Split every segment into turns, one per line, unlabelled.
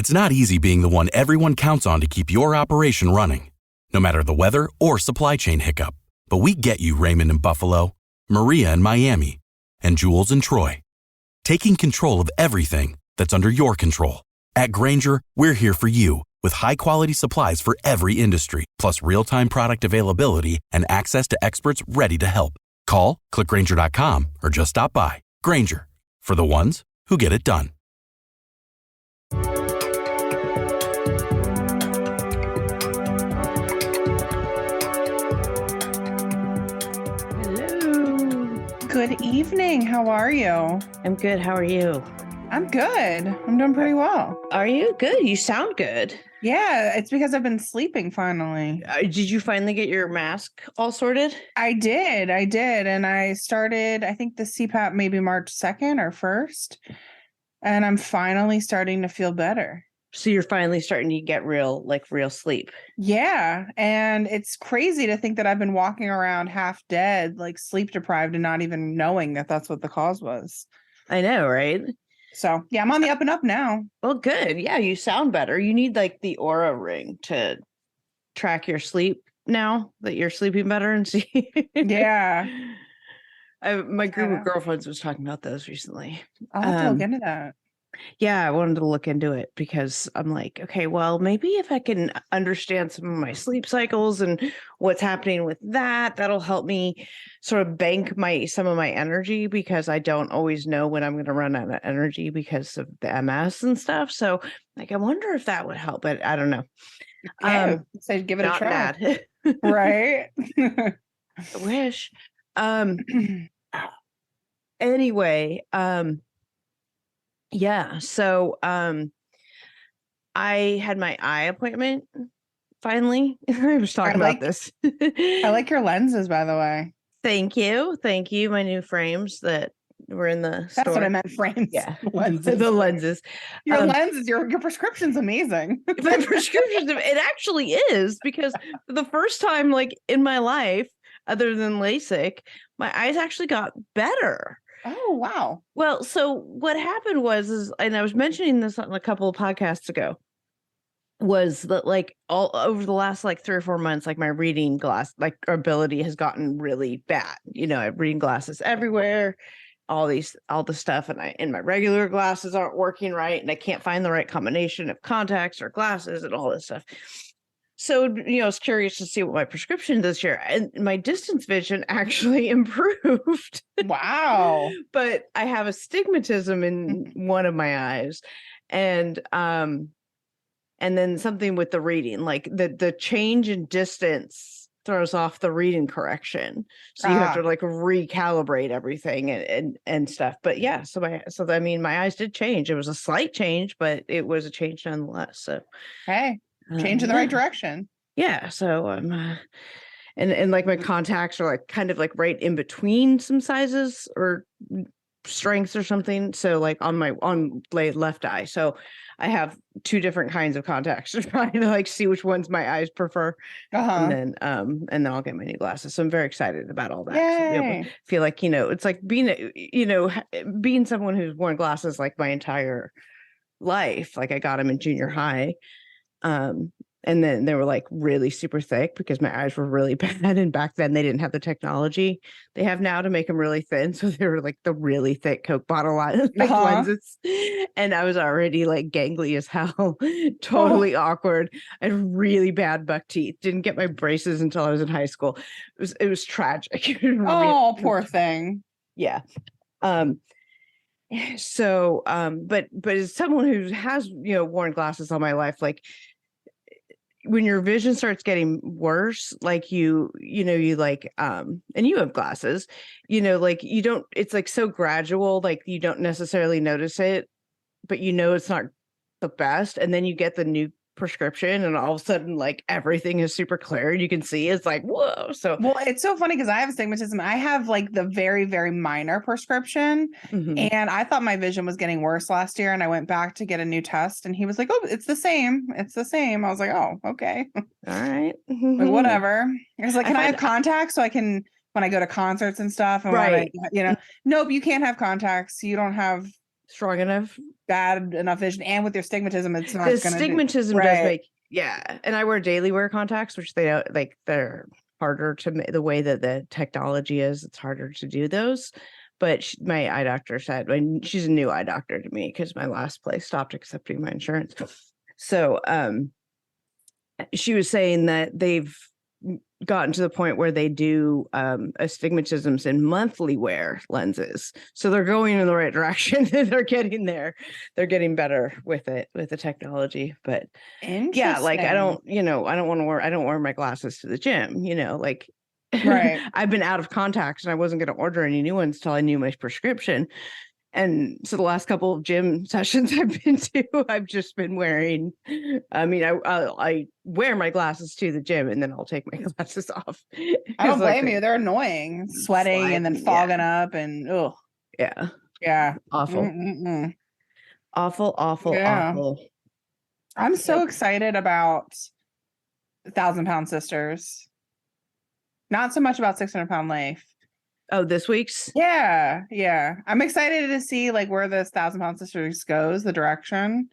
It's not easy being the one everyone counts on to keep your operation running, no matter the weather or supply chain hiccup. But we get you, Raymond in Buffalo, Maria in Miami, and Jules in Troy. Taking control of everything that's under your control. At Grainger, we're here for you with high-quality supplies for every industry, plus real-time product availability and access to experts ready to help. Call, click Grainger.com, or just stop by. Grainger, for the ones who get it done.
Good evening. How are you?
I'm good. How are you?
I'm good. I'm doing pretty well.
Are you? Good. You sound good.
Yeah, it's because I've been sleeping finally.
Did you finally get your mask all sorted?
I did. And I started, I think the CPAP maybe March 2nd or 1st. And I'm finally starting to feel better.
So you're finally starting to get real sleep.
Yeah. And it's crazy to think that I've been walking around half dead, like sleep deprived and not even knowing that that's what the cause was.
I know, right?
So yeah, I'm on the up and up now.
Well, good. Yeah, you sound better. You need like the Aura ring to track your sleep now that you're sleeping better and see.
Yeah.
My group of girlfriends was talking about those recently.
I'll have to look into that.
Yeah, I wanted to look into it because I'm like, okay, well, maybe if I can understand some of my sleep cycles and what's happening with that, that'll help me sort of bank some of my energy, because I don't always know when I'm going to run out of energy because of the MS and stuff. So like, I wonder if that would help, but I don't know.
So give it a try.
Bad.
Right.
I wish. Anyway, yeah. So I had my eye appointment finally. I was talking about this.
I like your lenses, by the way.
Thank you. Thank you. My new frames that were in the store.
That's what I meant, frames.
Yeah.
Lenses.
The lenses.
Your lenses, your prescription's amazing.
My prescription, it actually is, because for the first time like in my life, other than LASIK, my eyes actually got better.
Oh, wow.
Well, so what happened was, and I was mentioning this on a couple of podcasts ago, was that like all over the last like 3 or 4 months, like my reading glass, like ability has gotten really bad. You know, I have reading glasses everywhere, all the stuff. And my regular glasses aren't working right. And I can't find the right combination of contacts or glasses and all this stuff. So, you know, I was curious to see what my prescription this year, and my distance vision actually improved.
Wow.
But I have astigmatism in one of my eyes, and then something with the reading, like the change in distance throws off the reading correction. So you have to like recalibrate everything and stuff. But yeah, so I mean, my eyes did change. It was a slight change, but it was a change nonetheless. So
hey. Change in the right direction.
Yeah. So and like my contacts are like kind of like right in between some sizes or strengths or something. So like on left eye. So I have 2 different kinds of contacts, trying to like see which ones my eyes prefer. And then I'll get my new glasses. So I'm very excited about all that.
Yay.
So I feel like, you know, it's like being someone who's worn glasses like my entire life. Like I got them in junior high. And then they were like really super thick because my eyes were really bad. And back then they didn't have the technology they have now to make them really thin. So they were like the really thick Coke bottle lenses. And I was already like gangly as hell, totally awkward. I had really bad buck teeth. Didn't get my braces until I was in high school. It was tragic.
Oh, poor thing.
Yeah. So, but as someone who has, you know, worn glasses all my life, like when your vision starts getting worse, like you like, and you have glasses, you know, like you don't, it's like so gradual, like you don't necessarily notice it, but you know, it's not the best. And then you get the new prescription and all of a sudden like everything is super clear. You can see it's like, whoa. So
well, it's so funny because I have astigmatism. I have like the very, very minor prescription, and I thought my vision was getting worse last year, and I went back to get a new test, and he was like, oh, it's the same. I was like, oh, okay.
All right.
Like, whatever. I was like, can I have contacts so I can, when I go to concerts and stuff, and
right.
nope, you can't have contacts. You don't have
strong enough,
bad enough vision, and with your stigmatism, it's not
the
going to
stigmatism
right.
does make, and I wear daily wear contacts, which they don't like, they're harder to the way that the technology is, it's harder to do those. But my eye doctor said, when she's a new eye doctor to me because my last place stopped accepting my insurance. So she was saying that they've gotten to the point where they do astigmatisms in monthly wear lenses. So they're going in the right direction. They're getting there. They're getting better with it, with the technology. But yeah, like I don't wear my glasses to the gym, like
right.
I've been out of contacts and I wasn't going to order any new ones till I knew my prescription. And so the last couple of gym sessions I've been to, I've just been wearing, I wear my glasses to the gym and then I'll take my glasses off.
I don't blame you. They're annoying, sweating and then fogging up and yeah.
Awful.
Mm-mm-mm.
Awful. Awful.
I'm so excited about 1,000-Pound Sisters. Not so much about 600-Pound Life.
Oh, this week's?
Yeah. I'm excited to see like where this 1,000-Pound Sisters goes, the direction.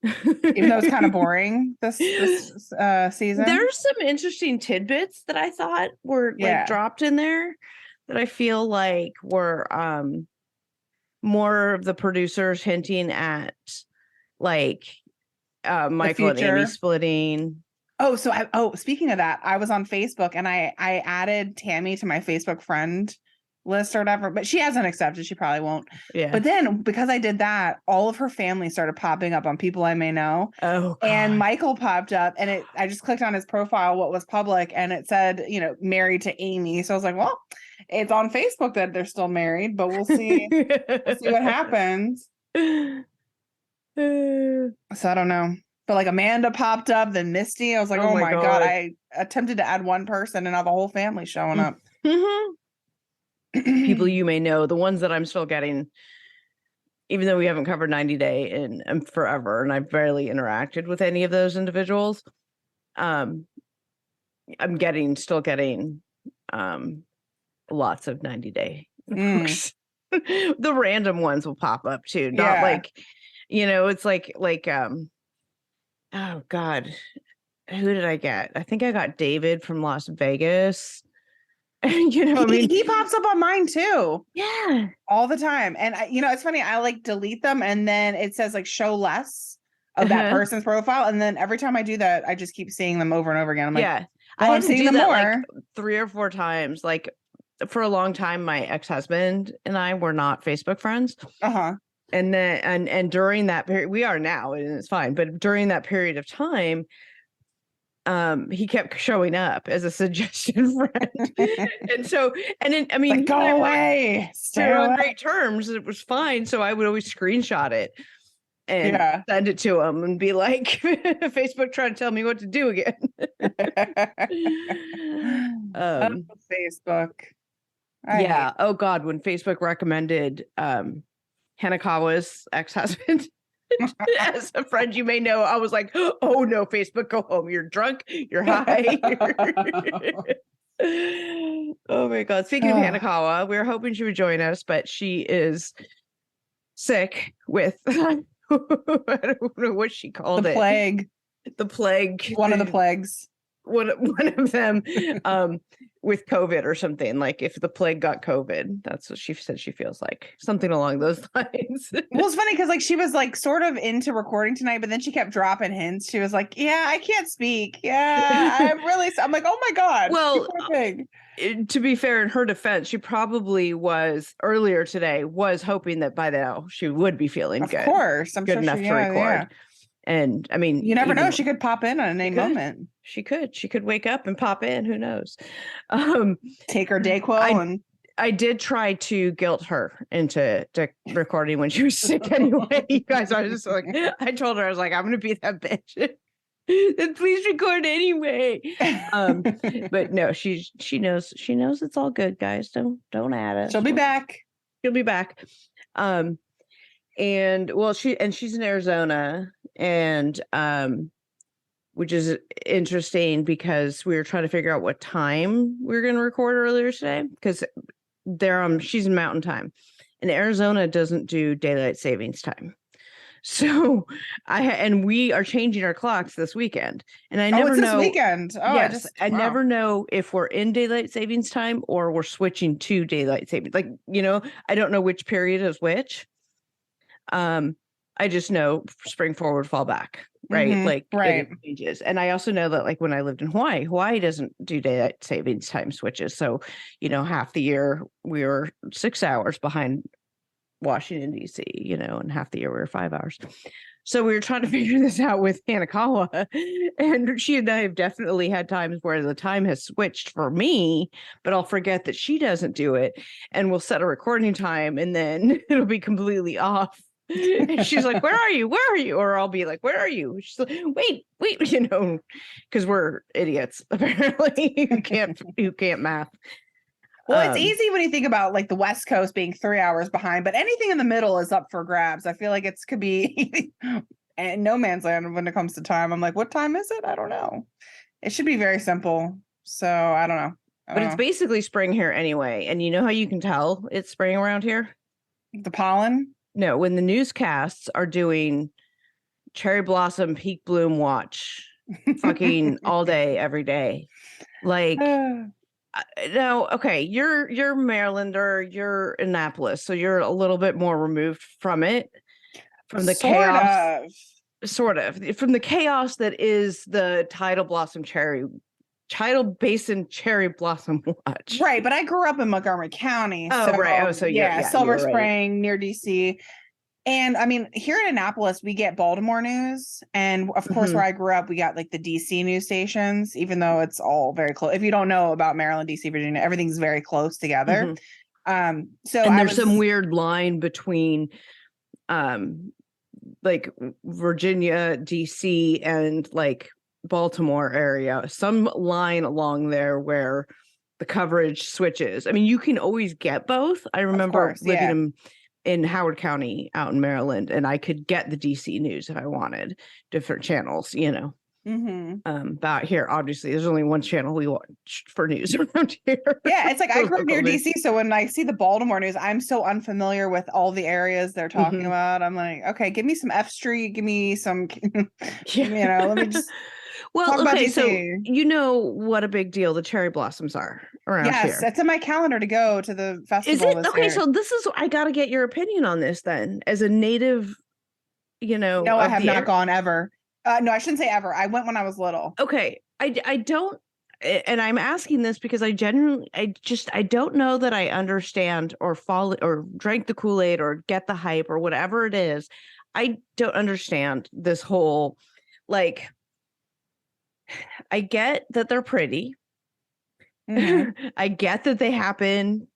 Even though it's kind of boring this season.
There's some interesting tidbits that I thought were like dropped in there that I feel like were more of the producers hinting at like Michael and Amy splitting.
Speaking of that, I was on Facebook and I added Tammy to my Facebook friend list or whatever, but she hasn't accepted. She probably won't.
Yeah.
But then because I did that, all of her family started popping up on people I may know.
Oh, God.
And Michael popped up and I just clicked on his profile, what was public, and it said, married to Amy. So I was like, well, it's on Facebook that they're still married, but we'll see. We'll see what happens. So I don't know. But like Amanda popped up, then Misty. I was like, oh my God. I attempted to add one person and now the whole family showing up.
People you may know, the ones that I'm still getting, even though we haven't covered 90 Day in forever, and I've barely interacted with any of those individuals. I'm still getting lots of 90 Day books. The random ones will pop up too. Not like, it's like oh God, who did I get? I think I got David from Las Vegas.
He pops up on mine too.
Yeah,
all the time. And it's funny. I like delete them, and then it says like show less of that person's profile, and then every time I do that, I just keep seeing them over and over again. I'm like, I'm seeing them more. Like
3 or 4 times. Like for a long time, my ex-husband and I were not Facebook friends. And then and during that period, we are now, and it's fine. But during that period of time, he kept showing up as a suggestion friend.
Like, go away.
We're on great terms. It was fine. So I would always screenshot it and send it to him and be like, Facebook trying to tell me what to do again.
Facebook.
Oh God, when Facebook recommended Hanakawa's ex-husband as a friend you may know, I was like, oh no, Facebook, go home. You're drunk, you're high. Oh my God. Speaking of Hanakawa, we were hoping she would join us, but she is sick with I don't know what she called it. The plague.
One of the plagues.
One of them with COVID or something. Like if the plague got COVID, that's what she said she feels like. Something along those lines.
Well, it's funny because like she was like sort of into recording tonight, but then she kept dropping hints. She was like, yeah, I can't speak. Yeah, I'm like, oh my God.
Well, to be fair, in her defense, she probably was earlier today was hoping that by now she would be feeling good.
Of course. I'm
good
sure
enough to record. Yeah. And I mean,
you never know. She could pop in on any moment.
She could wake up and pop in. Who knows?
Take her Dayquil
I did try to guilt her into recording when she was sick anyway. You guys, I was just like, I told her, I was like, I'm going to be that bitch. Then please record anyway. But no, she knows it's all good, guys. Don't add it.
She'll be back.
And well, she's in Arizona, and which is interesting because we were trying to figure out what time we were going to record earlier today because she's in Mountain Time, and Arizona doesn't do daylight savings time. So and we are changing our clocks this weekend, and I never
it's
know.
this weekend. Oh,
yes, I never know if we're in daylight savings time or we're switching to daylight savings. Like, I don't know which period is which. I just know spring forward, fall back, right? Like
right.
it changes. And I also know that, like, when I lived in Hawaii doesn't do daylight savings time switches. So, half the year we were 6 hours behind Washington, D.C., and half the year we were 5 hours. So we were trying to figure this out with Hanakawa, and she and I have definitely had times where the time has switched for me, but I'll forget that she doesn't do it, and we'll set a recording time, and then it'll be completely off. And she's like, "Where are you? Where are you?" Or I'll be like, "Where are you?" She's like, "Wait," because we're idiots apparently who can't math.
Well, it's easy when you think about like the West Coast being 3 hours behind, but anything in the middle is up for grabs. I feel like it could be and no man's land when it comes to time. I'm like, what time is it? I don't know. It should be very simple. So I don't know.
But it's basically spring here anyway. And you know how you can tell it's spring around here?
The pollen?
No, when the newscasts are doing cherry blossom peak bloom watch fucking all day, every day. Like, now, okay, you're Marylander, you're Annapolis, so you're a little bit more removed from it, from the chaos. Sort of from the chaos that is the tidal basin cherry blossom watch.
Right, but I grew up in Montgomery County.
Oh,
so,
right. Oh, so yeah,
Silver Spring, near DC. And I mean, here in Annapolis, we get Baltimore news. And of course, where I grew up, we got like the DC news stations, even though it's all very close. If you don't know about Maryland, DC, Virginia, everything's very close together. And
there's some weird line between like Virginia, DC, and like Baltimore area, some line along there where the coverage switches. I mean, you can always get both. I remember living in Howard County out in Maryland, and I could get the DC news if I wanted, different channels, About here, obviously, there's only one channel we watch for news around here.
Yeah, it's like I grew up near DC, so when I see the Baltimore news, I'm so unfamiliar with all the areas they're talking about. I'm like, okay, give me some F Street, give me some, let me just.
Well, okay, so you know what a big deal the cherry blossoms are around here.
Yes, it's in my calendar to go to the festival.
Is it? Okay, so this is, I got to get your opinion on this then, as a native,
No, I have not gone ever. No, I shouldn't say ever. I went when I was little.
Okay, I don't, and I'm asking this because I don't know that I understand or drank the Kool-Aid or get the hype or whatever it is. I don't understand this whole, like, I get that they're pretty. I get that they happen,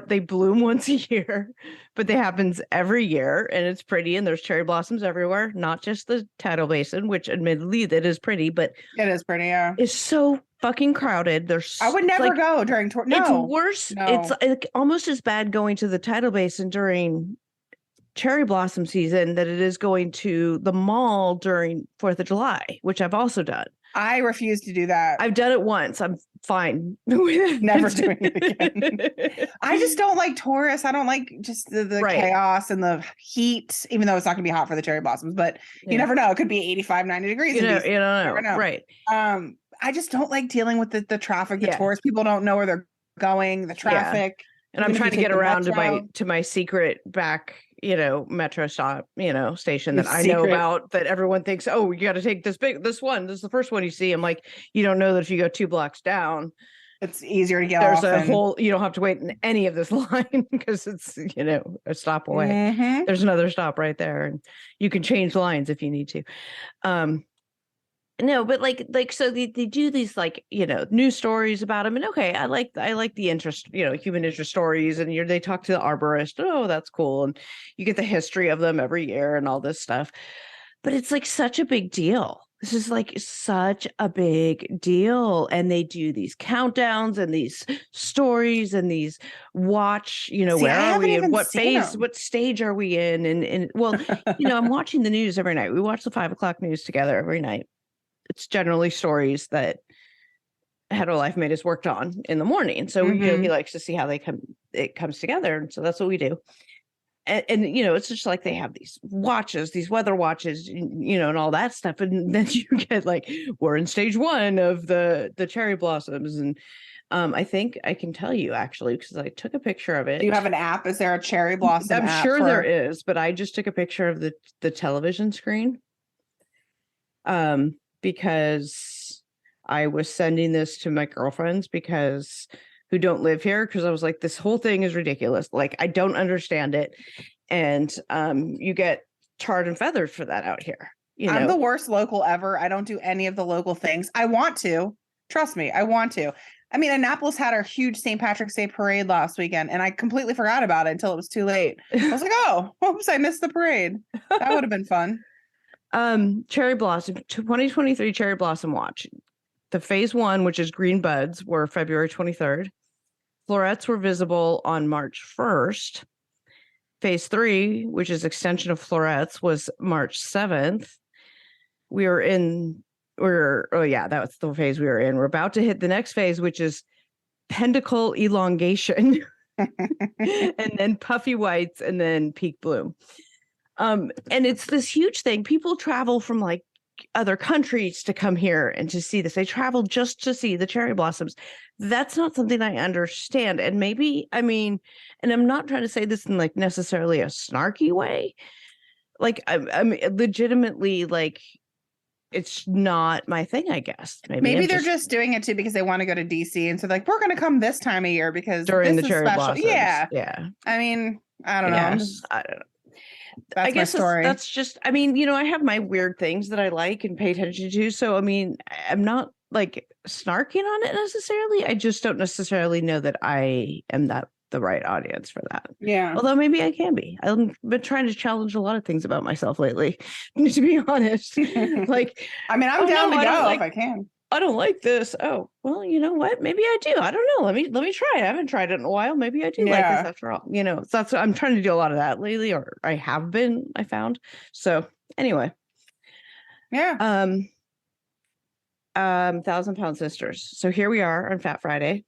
they bloom once a year, but they happens every year, and it's pretty, and there's cherry blossoms everywhere, not just the tidal basin, which admittedly that is pretty, but
it is pretty. Yeah,
it's so fucking crowded.
I would never go during tour. No,
it's worse. No. It's like almost as bad going to the tidal basin during cherry blossom season that it is going to the mall during 4th of July, which I've also done.
I refuse to do that.
I've done it once. I'm fine.
Never doing it again. I just don't like tourists. I don't like just the chaos and the heat, even though it's not going to be hot for the cherry blossoms, but you never know. It could be 85, 90 degrees.
You don't know. Right.
I just don't like dealing with the traffic, the tourists. People don't know where they're going, the traffic.
Yeah. And I'm trying to get around to my secret back, metro stop, station that I know about, that everyone thinks, oh, you got to take this one. This is the first one you see. I'm like, you don't know that if you go 2 blocks down,
it's easier to get
there's off. You don't have to wait in any of this line because it's, a stop away. There's another stop right there, and you can change lines if you need to. No, but so they do these news stories about them, and okay, I like the interest, human interest stories, and they talk to the arborist. Oh, that's cool, and you get the history of them every year and all this stuff. But it's like such a big deal. This is like such a big deal, and they do these countdowns and these stories and these watch. Where are we and what phase, what stage are we in? And well, I'm watching the news every night. We watch the 5 o'clock news together every night. It's generally stories that Hetero Life Mate has worked on in the morning. So, he likes to see how it comes together. And so that's what we do. and it's just like they have these watches, these weather watches, and all that stuff. And then you get like, we're in stage 1 of the cherry blossoms. And I think I can tell you actually, because I took a picture of it.
Do you have an app? Is there a cherry blossom
I'm
app
sure there is, but I just took a picture of the television screen. Because I was sending this to my girlfriends who don't live here, because I was like, this whole thing is ridiculous. Like, I don't understand it. And you get tarred and feathered for that out here.
I'm the worst local ever. I don't do any of the local things. I want to. Trust me, I want to. I mean, Annapolis had our huge St. Patrick's Day parade last weekend, and I completely forgot about it until it was too late. I was like, oh, oops, I missed the parade. That would have been fun.
Cherry blossom 2023 cherry blossom watch. The phase 1, which is green buds, were February 23rd. Florets were visible on March 1st. Phase 3, which is extension of florets, was March 7th. That was the phase we were in. We're about to hit the next phase, which is pentacle elongation, and then puffy whites, and then peak bloom. And it's this huge thing. People travel from like other countries to come here and to see this. They travel just to see the cherry blossoms. That's not something I understand. And maybe, and I'm not trying to say this in like necessarily a snarky way. Like, I'm legitimately like, it's not my thing, I guess.
Maybe they're just doing it too because they want to go to DC, and so like, we're going to come this time of year because
during
this
the
is
cherry
special.
blossoms.
Yeah. I mean, I don't know.
I don't know.
That's
I guess
my story.
that's just, I have my weird things that I like and pay attention to. So, I'm not like snarking on it necessarily. I just don't necessarily know that I am the right audience for that.
Yeah.
Although maybe I can be. I've been trying to challenge a lot of things about myself lately, to be honest. Like,
I'm down to go if I can.
I don't like this. Oh, well, you know what? Maybe I do. I don't know. Let me try it. I haven't tried it in a while. Maybe I do like this after all. So that's I'm trying to do a lot of that lately, or I have been, I found. So anyway.
Yeah.
1,000 Pound Sisters. So here we are on Fat Friday.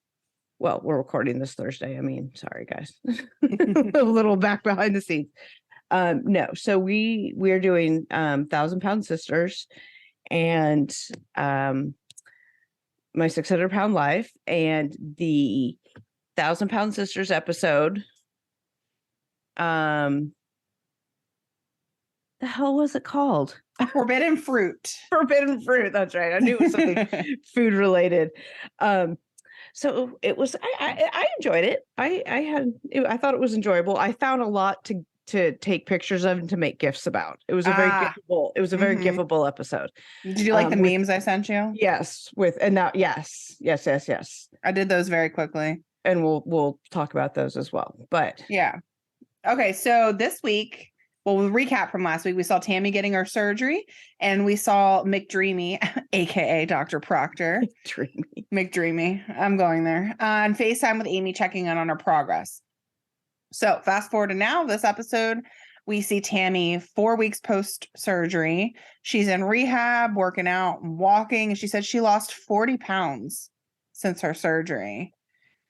Well, we're recording this Thursday. Sorry guys. A little back behind the scenes. No, so we're doing 1,000 Pound Sisters and my 600 Pound Life, and the 1,000 Pound Sisters episode. The hell was it called?
Forbidden Fruit.
Forbidden Fruit. That's right. I knew it was something food related. So it was. I enjoyed it. I thought it was enjoyable. I found a lot to take pictures of and to make GIFs about. It was a very giftable. It was a very giftable episode.
Did you like the memes I sent you?
Yes. Yes.
I did those very quickly,
and we'll talk about those as well. But
yeah. Okay, so this week, we'll recap from last week. We saw Tammy getting her surgery, and we saw McDreamy, aka Dr. Proctor. McDreamy. I'm going there. On FaceTime with Amy, checking in on her progress. So fast forward to now, this episode, we see Tammy 4 weeks post-surgery. She's in rehab, working out, and walking. And she said she lost 40 pounds since her surgery.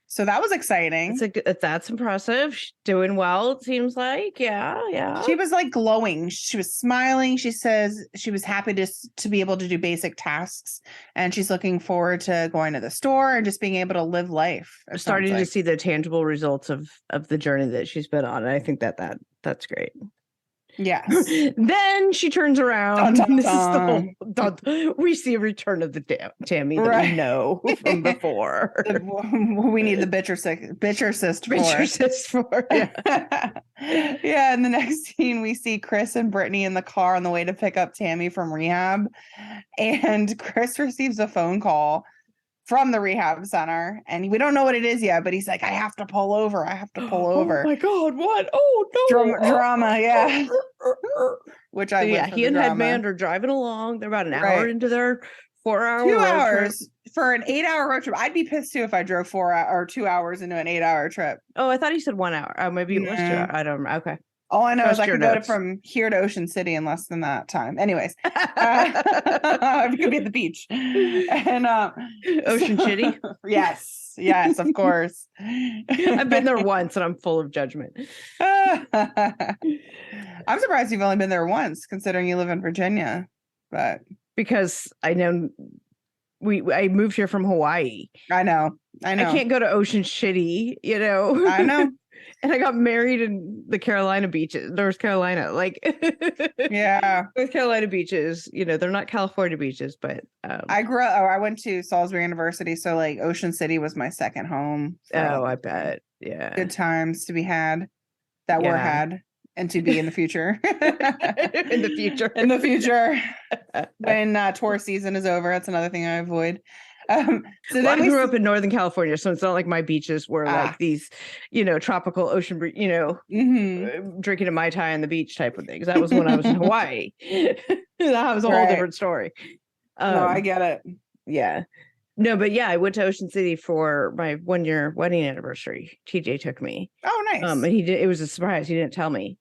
So that was exciting.
That's impressive. She's doing well, it seems like. Yeah.
She was like glowing. She was smiling. She says she was happy to be able to do basic tasks. And she's looking forward to going to the store and just being able to live life.
Starting to see the tangible results of the journey that she's been on. And I think that's great.
Yes.
Then she turns around.
Dun, dun,
this
dun.
Is we see a return of the Tammy that we know from before.
We need the bitch assist for.
Yeah.
Yeah. In the next scene, we see Chris and Brittany in the car on the way to pick up Tammy from rehab, and Chris receives a phone call from the rehab center, and we don't know what it is yet, but he's like, I have to pull over.
Oh my God, what? Oh no.
Drama, yeah. Which I
he and Headman are driving along. They're about an hour into their 4-hour
2
road
hours
trip.
For an 8-hour road trip. I'd be pissed too if I drove 2 hours into an 8-hour trip.
Oh, I thought he said 1 hour. Oh, maybe it was 2 hours. I don't remember. Okay.
All I know is I could go from here to Ocean City in less than that time. Anyways, I could be at the beach. And
Ocean City.
Yes. Yes, of course.
I've been there once and I'm full of judgment.
I'm surprised you've only been there once, considering you live in Virginia. But
because I know I moved here from Hawaii.
I know.
I can't go to Ocean City,
I know.
And I got married in the Carolina beaches, North Carolina. Like,
yeah,
North Carolina beaches, they're not California beaches, but
I went to Salisbury University, so like Ocean City was my second home.
Oh, I bet. Yeah.
Good times to be had that were had and to be in the future.
In the future.
When tourist season is over, that's another thing I avoid.
So I grew up in Northern California, so it's not like my beaches were like these, tropical ocean, drinking a Mai Tai on the beach type of things. That was when I was in Hawaii. That was a whole different story.
No, I get it.
Yeah. No, but yeah, I went to Ocean City for my 1-year wedding anniversary. TJ took me.
Oh, nice.
And it was a surprise. He didn't tell me.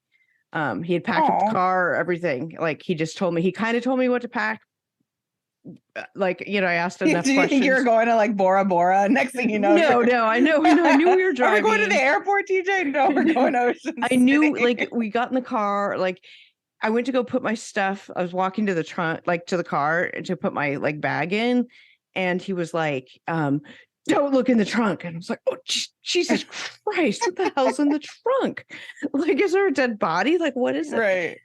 He had packed up the car, everything. Like he just told me, he kind of told me what to pack. Like, I asked enough questions.
Think you were going to like Bora Bora? Next thing you know.
No, I knew we were driving.
Are we going to the airport, TJ? No, we're going to Ocean City.
I knew, like, we got in the car, like, I went to go put my stuff. I was walking to the trunk, like to the car to put my like bag in. And he was like, don't look in the trunk. And I was like, oh, Jesus Christ, what the hell's in the trunk? Like, is there a dead body? Like, what is it?
Right.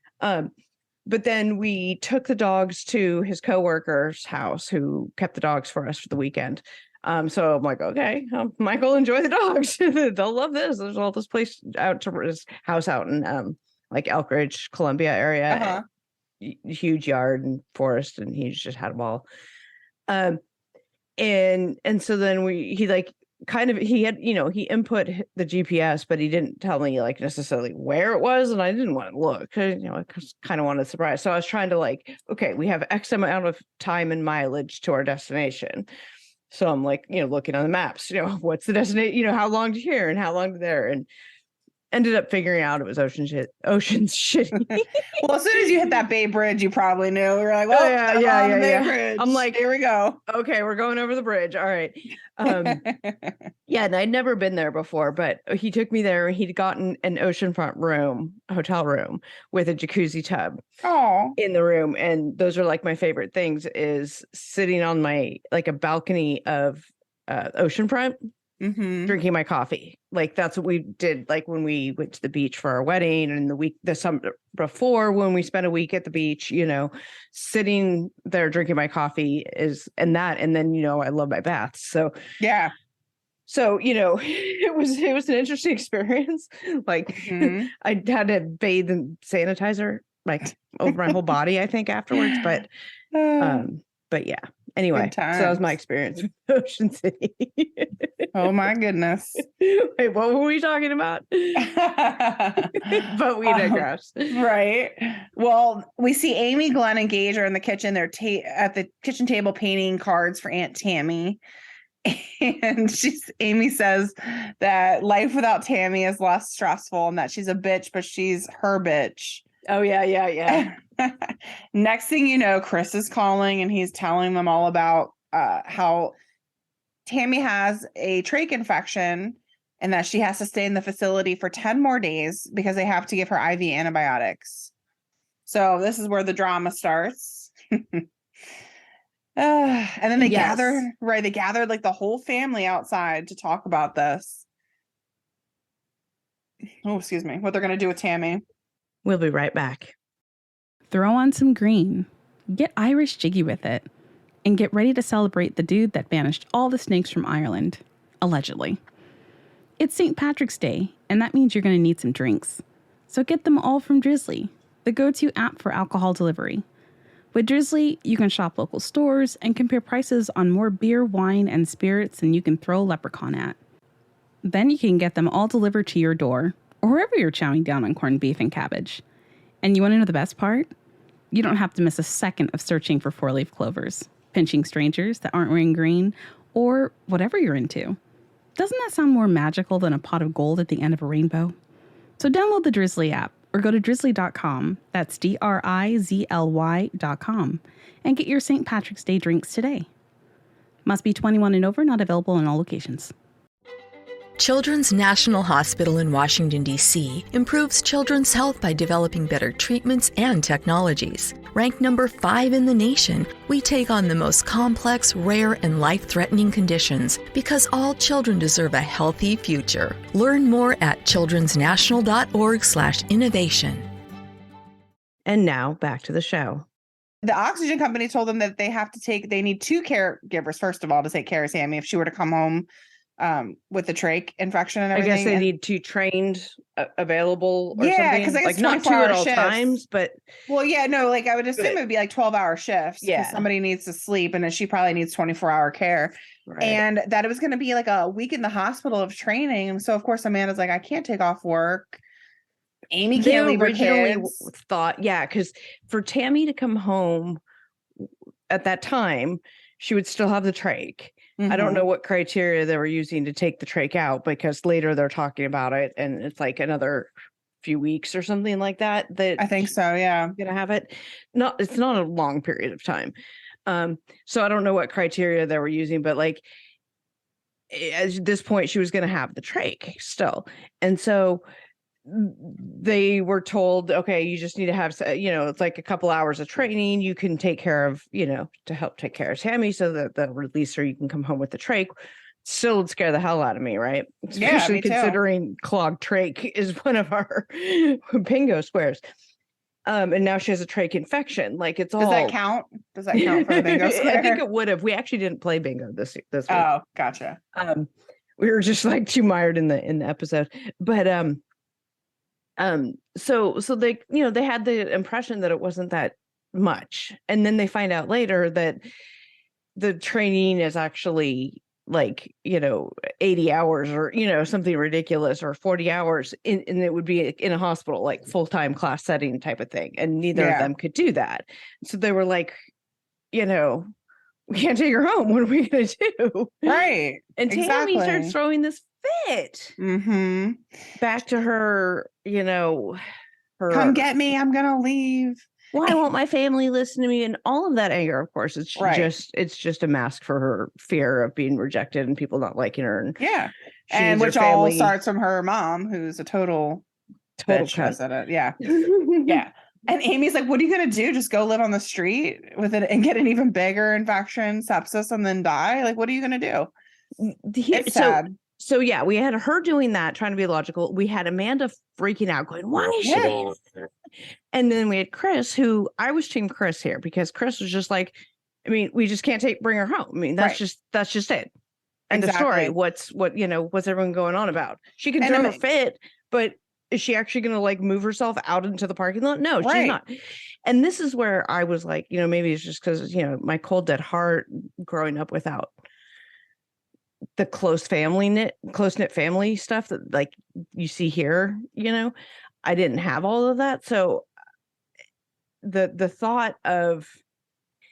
But then we took the dogs to his coworker's house who kept the dogs for us for the weekend. So I'm like, okay, Michael, enjoy the dogs. They'll love this. There's all this place out to his house out in like Elk Ridge, Columbia area, huge yard and forest, and he just had them all. And so then he had, he input the GPS, but he didn't tell me like necessarily where it was. And I didn't want to look, I kind of wanted a surprise. So I was trying to like, okay, we have X amount of time and mileage to our destination. So I'm like, looking on the maps, what's the destination, how long to here and how long to there, and ended up figuring out it was Ocean's Shitty.
Well, as soon as you hit that Bay Bridge, you probably knew. You're like, well, Bay Bridge.
I'm like,
here we go.
Okay, we're going over the bridge. All right. Yeah, and I'd never been there before, but he took me there. He'd gotten an oceanfront room, a hotel room with a jacuzzi tub in the room. And those are like my favorite things, is sitting on my, like a balcony of oceanfront.
Mm-hmm.
Drinking my coffee. Like that's what we did, like when we went to the beach for our wedding, and the summer before when we spent a week at the beach, sitting there drinking my coffee and then I love my baths. So yeah. So, it was an interesting experience. Like I had to bathe in sanitizer like over my whole body, I think, afterwards. But yeah. Anyway, so that was my experience with Ocean City.
Oh my goodness.
Wait, what were we talking about? But we digress.
Right. Well, we see Amy, Glenn, and Gage are in the kitchen. They're at the kitchen table painting cards for Aunt Tammy. And Amy says that life without Tammy is less stressful and that she's a bitch, but she's her bitch.
Oh, yeah.
Next thing you know, Chris is calling and he's telling them all about how Tammy has a trach infection and that she has to stay in the facility for 10 more days because they have to give her IV antibiotics. So this is where the drama starts. And then they gathered like the whole family outside to talk about this. Oh, excuse me. What they're going to do with Tammy.
We'll be right back.
Throw on some green, get Irish jiggy with it, and get ready to celebrate the dude that banished all the snakes from Ireland, allegedly. It's St. Patrick's Day, and that means you're going to need some drinks. So get them all from Drizzly, the go-to app for alcohol delivery. With Drizzly, you can shop local stores and compare prices on more beer, wine, and spirits than you can throw a leprechaun at. Then you can get them all delivered to your door, or wherever you're chowing down on corned beef and cabbage. And you want to know the best part? You don't have to miss a second of searching for four-leaf clovers, pinching strangers that aren't wearing green, or whatever you're into. Doesn't that sound more magical than a pot of gold at the end of a rainbow? So download the Drizzly app or go to drizzly.com, that's DRIZLY.com, and get your St. Patrick's Day drinks today. Must be 21 and over, not available in all locations.
Children's National Hospital in Washington, D.C. improves children's health by developing better treatments and technologies. Ranked number 5 in the nation, we take on the most complex, rare, and life-threatening conditions because all children deserve a healthy future. Learn more at childrensnational.org/innovation.
And now back to the show.
The oxygen company told them that they need 2 caregivers, first of all, to take care of Sammy if she were to come home with the trach infection and everything.
I guess they need 2 trained available or
yeah,
something.
because I guess
like not 2 at all
shifts.
Times, but
well, yeah, no, like I would assume it'd be like 12-hour shifts.
Yeah,
somebody needs to sleep, and then she probably needs 24-hour care.
Right.
And that it was going to be like a week in the hospital of training. So of course Amanda's like, I can't take off work. Amy can't leave her kids.
Thought, yeah, because for Tammy to come home at that time, she would still have the trach. I don't know what criteria they were using to take the trach out, because later they're talking about it and it's like another few weeks or something like that. That
I think so. Yeah.
Gonna have it. No, it's not a long period of time. So I don't know what criteria they were using, but like at this point she was going to have the trach still. And so they were told, okay, you just need to have, it's like a couple hours of training. You can take care of, to help take care of Tammy so that they'll release her. You can come home with the trach. Still would scare the hell out of me, right? Especially
me
considering clogged trach is one of our bingo squares. And now she has a trach infection. Like it's all.
Does that count? Does that count for the bingo square?
I think it would have. We actually didn't play bingo this week.
Oh, gotcha.
We were just like too mired in the episode, but so they, they had the impression that it wasn't that much. And then they find out later that the training is actually like, 80 hours or, something ridiculous, or 40 hours and it would be in a hospital, like full-time class setting type of thing. And neither of them could do that. So they were like, we can't take her home. What are we going to do?
Right.
And Tammy starts throwing this fit back to her, her
come get me, I'm gonna leave.
Why won't my family listen to me? And all of that anger, of course, it's just a mask for her fear of being rejected and people not liking her.
And which all starts from her mom, who's a total bitch at it. Yeah. Yeah. And Amy's like, what are you going to do? Just go live on the street with it and get an even bigger infection, sepsis, and then die? Like, what are you going to do? It's sad.
So yeah, we had her doing that, trying to be logical. We had Amanda freaking out, going, why is she doing that? And then we had Chris, who I was team Chris here, because Chris was just like, I mean, we just can't bring her home. I mean, that's just it. And the story, what's everyone going on about? She can throw a fit, but is she actually going to like move herself out into the parking lot? No, she's not. And this is where I was like, maybe it's just because, my cold dead heart growing up without the close-knit family stuff that like you see here, I didn't have all of that. So the thought of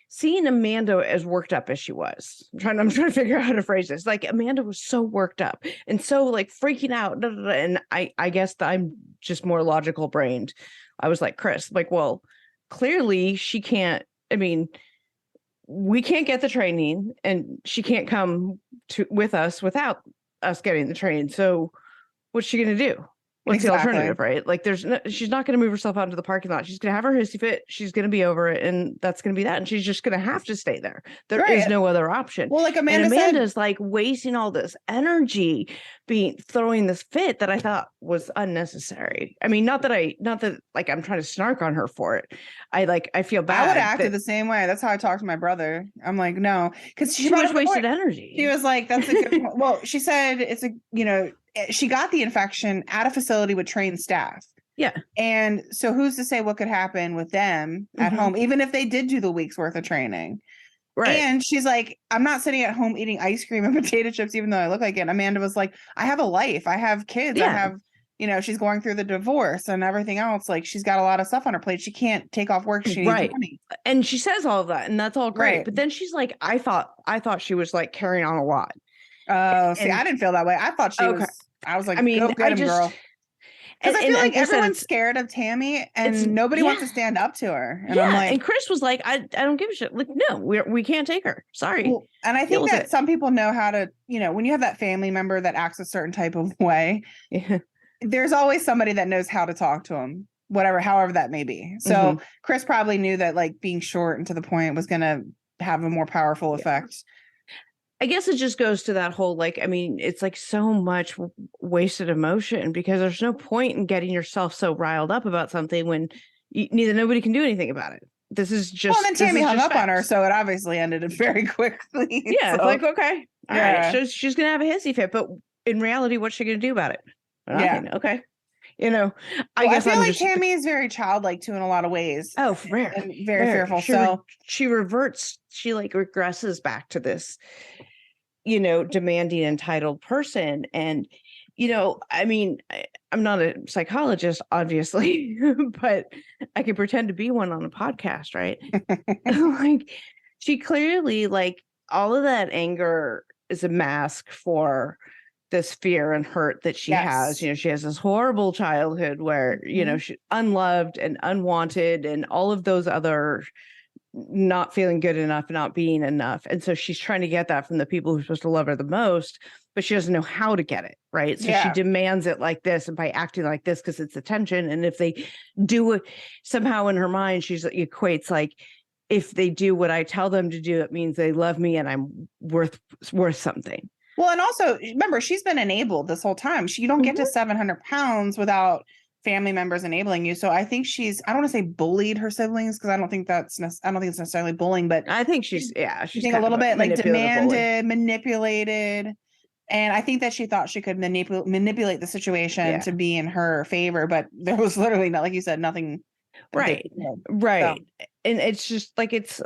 seeing Amanda as worked up as she was, I'm trying to figure out how to phrase this. Like Amanda was so worked up and so like freaking out. And I guess that I'm just more logical brained. I was like, Chris, like, well, clearly she can't, we can't get the training and she can't come with us without us getting the training. So what's she going to do? What's the alternative, right? Like she's not going to move herself out into the parking lot. She's going to have her hissy fit. She's going to be over it. And that's going to be that. And she's just going to have to stay there. There is no other option.
Well, like Amanda's
like wasting all this energy throwing this fit that I thought was unnecessary. I mean, not that like I'm trying to snark on her for it. I feel bad.
I would have acted the same way. That's how I talked to my brother. I'm like, no, because she
was wasted energy.
She was like, that's a good point. Well, she said it's she got the infection at a facility with trained staff.
Yeah.
And so who's to say what could happen with them at home, even if they did do the week's worth of training. Right. And she's like, I'm not sitting at home eating ice cream and potato chips, even though I look like it. And Amanda was like, I have a life. I have kids. I have, she's going through the divorce and everything else. Like she's got a lot of stuff on her plate. She can't take off work. She needs money.
And she says all of that and that's all great. Right. But then she's like, I thought she was like carrying on a lot.
Oh, see, I didn't feel that way. I thought she was. I was like, go get him, girl. Because I feel like
I said,
everyone's scared of Tammy and nobody wants to stand up to her. And I'm like,
and Chris was like, I don't give a shit. Like, no, we can't take her. Sorry.
well, and I think that some people know how to, when you have that family member that acts a certain type of way, there's always somebody that knows how to talk to them, however that may be. So Chris probably knew that like being short and to the point was going to have a more powerful effect.
I guess it just goes to that whole, like, I mean, it's like so much wasted emotion because there's no point in getting yourself so riled up about something when nobody can do anything about it. This is just.
Well, and then Tammy hung up on her, so it obviously ended it very quickly.
Yeah,
so.
It's like, okay, all right, so she's gonna have a hissy fit, but in reality, what's she gonna do about it? Nothing. Okay. I guess
I feel like Tammy is very childlike too in a lot of ways.
Oh, rare.
And very fearful.
She reverts, she like regresses back to this, demanding, entitled person. And, I mean, I'm not a psychologist, obviously, but I can pretend to be one on a podcast, right? Like, she clearly, like, all of that anger is a mask for this fear and hurt that she has. She has this horrible childhood where, she's unloved and unwanted and all of those other not feeling good enough, not being enough. And so she's trying to get that from the people who are supposed to love her the most, but she doesn't know how to get it. Right. So she demands it like this and by acting like this, because it's attention. And if they do it somehow in her mind, she equates like, if they do what I tell them to do, it means they love me and I'm worth something.
Well, and also remember, she's been enabled this whole time. You don't get to 700 pounds without family members enabling you. So I think I don't want to say bullied her siblings because I don't think it's necessarily bullying, but
I think she's
a little bit like demanded, manipulated. And I think that she thought she could manipulate the situation to be in her favor, but there was literally not, like you said, nothing.
Right. So. And it's just like, it's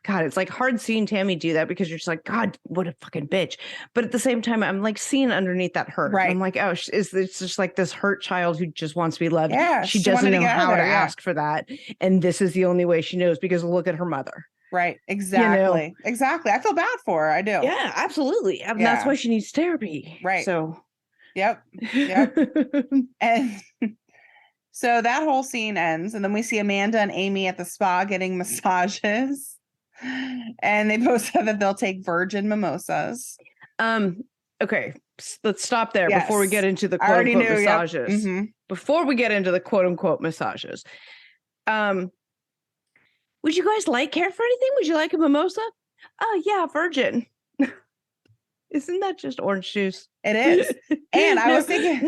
like hard seeing Tammy do that because you're just like, God, what a fucking bitch. But at the same time, I'm like seeing underneath that hurt.
Right.
I'm like, oh, it's just like this hurt child who just wants to be loved.
Yeah.
She doesn't know how to ask for that. And this is the only way she knows because look at her mother.
Right. Exactly. Exactly. I feel bad for her. I do.
Yeah, absolutely. And that's why she needs therapy.
Right.
So.
Yep. And so that whole scene ends, and then we see Amanda and Amy at the spa getting massages, and they both said that they'll take virgin mimosas.
Okay, let's stop there before we get into the quote unquote massages.
Yep.
Before we get into the quote unquote massages, would you guys care for anything? Would you like a mimosa? Oh yeah, virgin. Isn't that just orange juice?
It is. And I was thinking,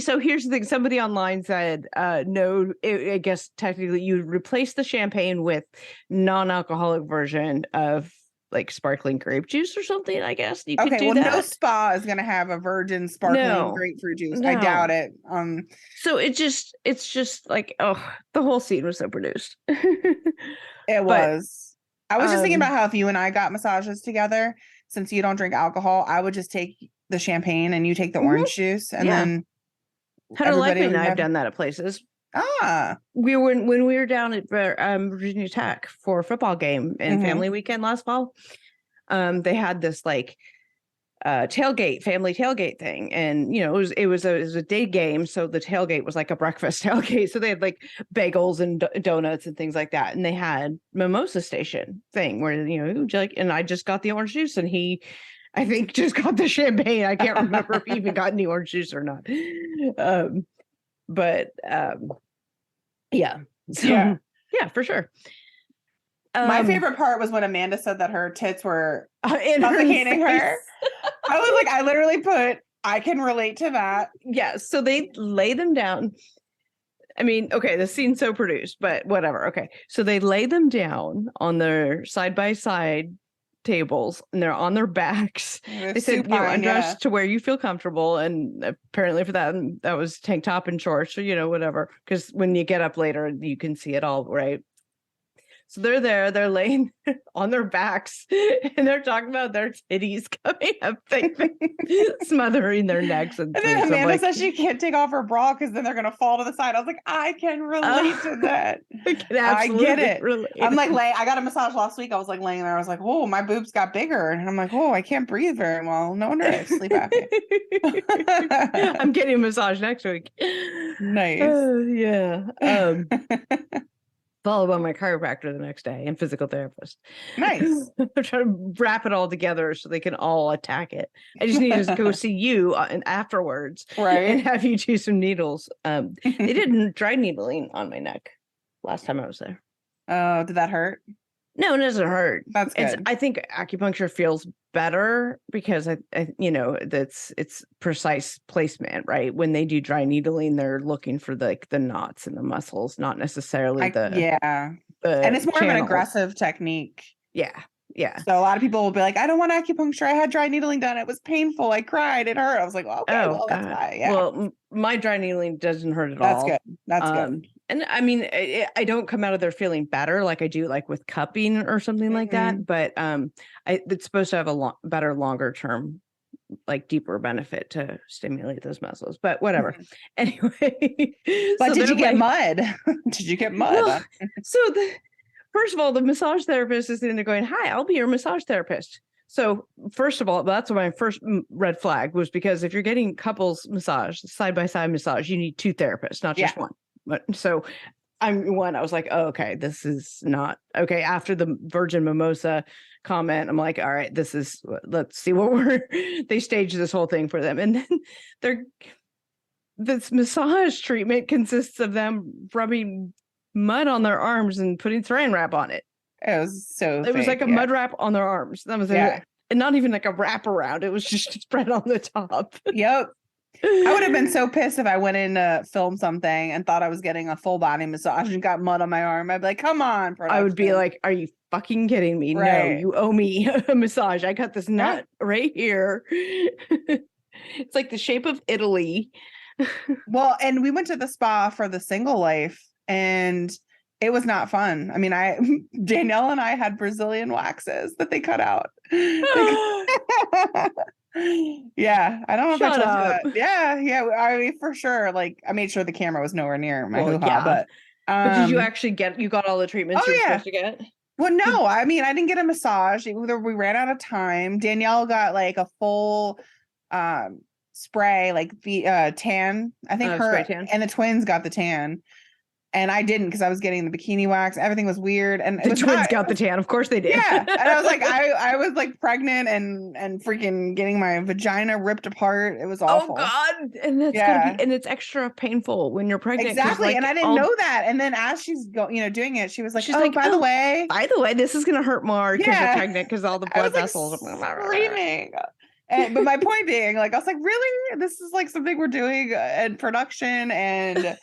so here's the thing. Somebody online said, no, I guess technically you replace the champagne with non-alcoholic version of like sparkling grape juice or something, I guess. You could do that.
No spa is going to have a virgin sparkling grapefruit juice. No. I doubt it.
So it's just like, oh, the whole scene was so produced.
It was. I was just thinking about how if you and I got massages together, since you don't drink alcohol, I would just take the champagne and you take the orange juice, and then
Hunter Lightman and I have done that at places. When we were down at Virginia Tech for a football game and family weekend last fall, they had this like family tailgate thing, and it was a day game, so the tailgate was like a breakfast tailgate, so they had like bagels and donuts and things like that, and they had mimosa station thing where and I just got the orange juice and he I think just got the champagne. I can't remember if he even got any orange juice or not. Yeah, for sure.
My favorite part was when Amanda said that her tits were suffocating her. I was like, I literally I can relate to that.
Yeah. So they lay them down. I mean, okay, the scene's so produced, but whatever. Okay. So they lay them down on their side-by-side tables and they're on their backs. They said, undress to where you feel comfortable. And apparently for that was tank top and shorts or, whatever. Because when you get up later, you can see it all, right? So they're there, they're laying on their backs, and they're talking about their titties coming up, like, smothering their necks. And
then Amanda says she can't take off her bra because then they're gonna fall to the side. I was like, I can relate to that. I get it. I'm like, I got a massage last week. I was like laying there. I was like, oh, my boobs got bigger, and I'm like, oh, I can't breathe very well. No wonder I have sleep apnea.
I'm getting a massage next week.
Nice.
Yeah. Followed by my chiropractor the next day and physical therapist.
Nice.
I'm trying to wrap it all together so they can all attack it. I just need to go see you afterwards,
right?
And have you do some needles. They did dry needling on my neck last time I was there.
Oh, did that hurt?
No, it doesn't hurt.
That's good.
I think acupuncture feels better because it's precise placement, right? When they do dry needling, they're looking for the knots in the muscles, not necessarily
and it's more of an aggressive technique.
Yeah.
So a lot of people will be like, I don't want acupuncture. I had dry needling done. It was painful. I cried. It hurt. I was like, well, okay, well, that's why. Yeah.
Well, my dry needling doesn't hurt at
all.
That's good. And I mean, I don't come out of there feeling better like I do like with cupping or something like that. But it's supposed to have a better, longer term, like deeper benefit to stimulate those muscles. But whatever. Anyway.
But did you get mud? Did you get mud?
Well, first of all, the massage therapist is in there going, hi, I'll be your massage therapist. So first of all, that's my first red flag was because if you're getting couples massage, side-by-side massage, you need two therapists, not just one. But so I was like, oh, okay, this is not okay. After the Virgin Mimosa comment, I'm like, all right, let's see they staged this whole thing for them. And then this massage treatment consists of them rubbing mud on their arms and putting saran wrap on it.
It was
was like a mud wrap on their arms. That was it. And not even like a wrap around. It was just spread on the top.
Yep. I would have been so pissed if I went in to film something and thought I was getting a full body massage and got mud on my arm. I'd be like, come on. Production.
I would be like, are you fucking kidding me? Right. No, you owe me a massage. I got this nut right here. It's like the shape of Italy.
Well, and we went to the spa for the single life and it was not fun. I mean, Danielle and I had Brazilian waxes that they cut out. Yeah, I don't know if I told you that. Yeah. I mean, for sure. Like, I made sure the camera was nowhere near my hoo-ha,
but did you actually you got all the treatments you were supposed to get?
Well, no, I mean, I didn't get a massage. Either we ran out of time. Danielle got like a full spray, like the tan. I think her and the twins got the tan. And I didn't because I was getting the bikini wax. Everything was weird. And
the twins got the tan. Of course they did.
Yeah. And I was like, I was like pregnant and freaking getting my vagina ripped apart. It was awful.
Oh God. And that's gonna be, and it's extra painful when you're pregnant.
Exactly. Like, and I didn't know that. And then as she's doing it, she was like, by the way,
this is gonna hurt more because you're pregnant because all the blood vessels.
Screaming. But my point being, like, I was like, really? This is like something we're doing in production and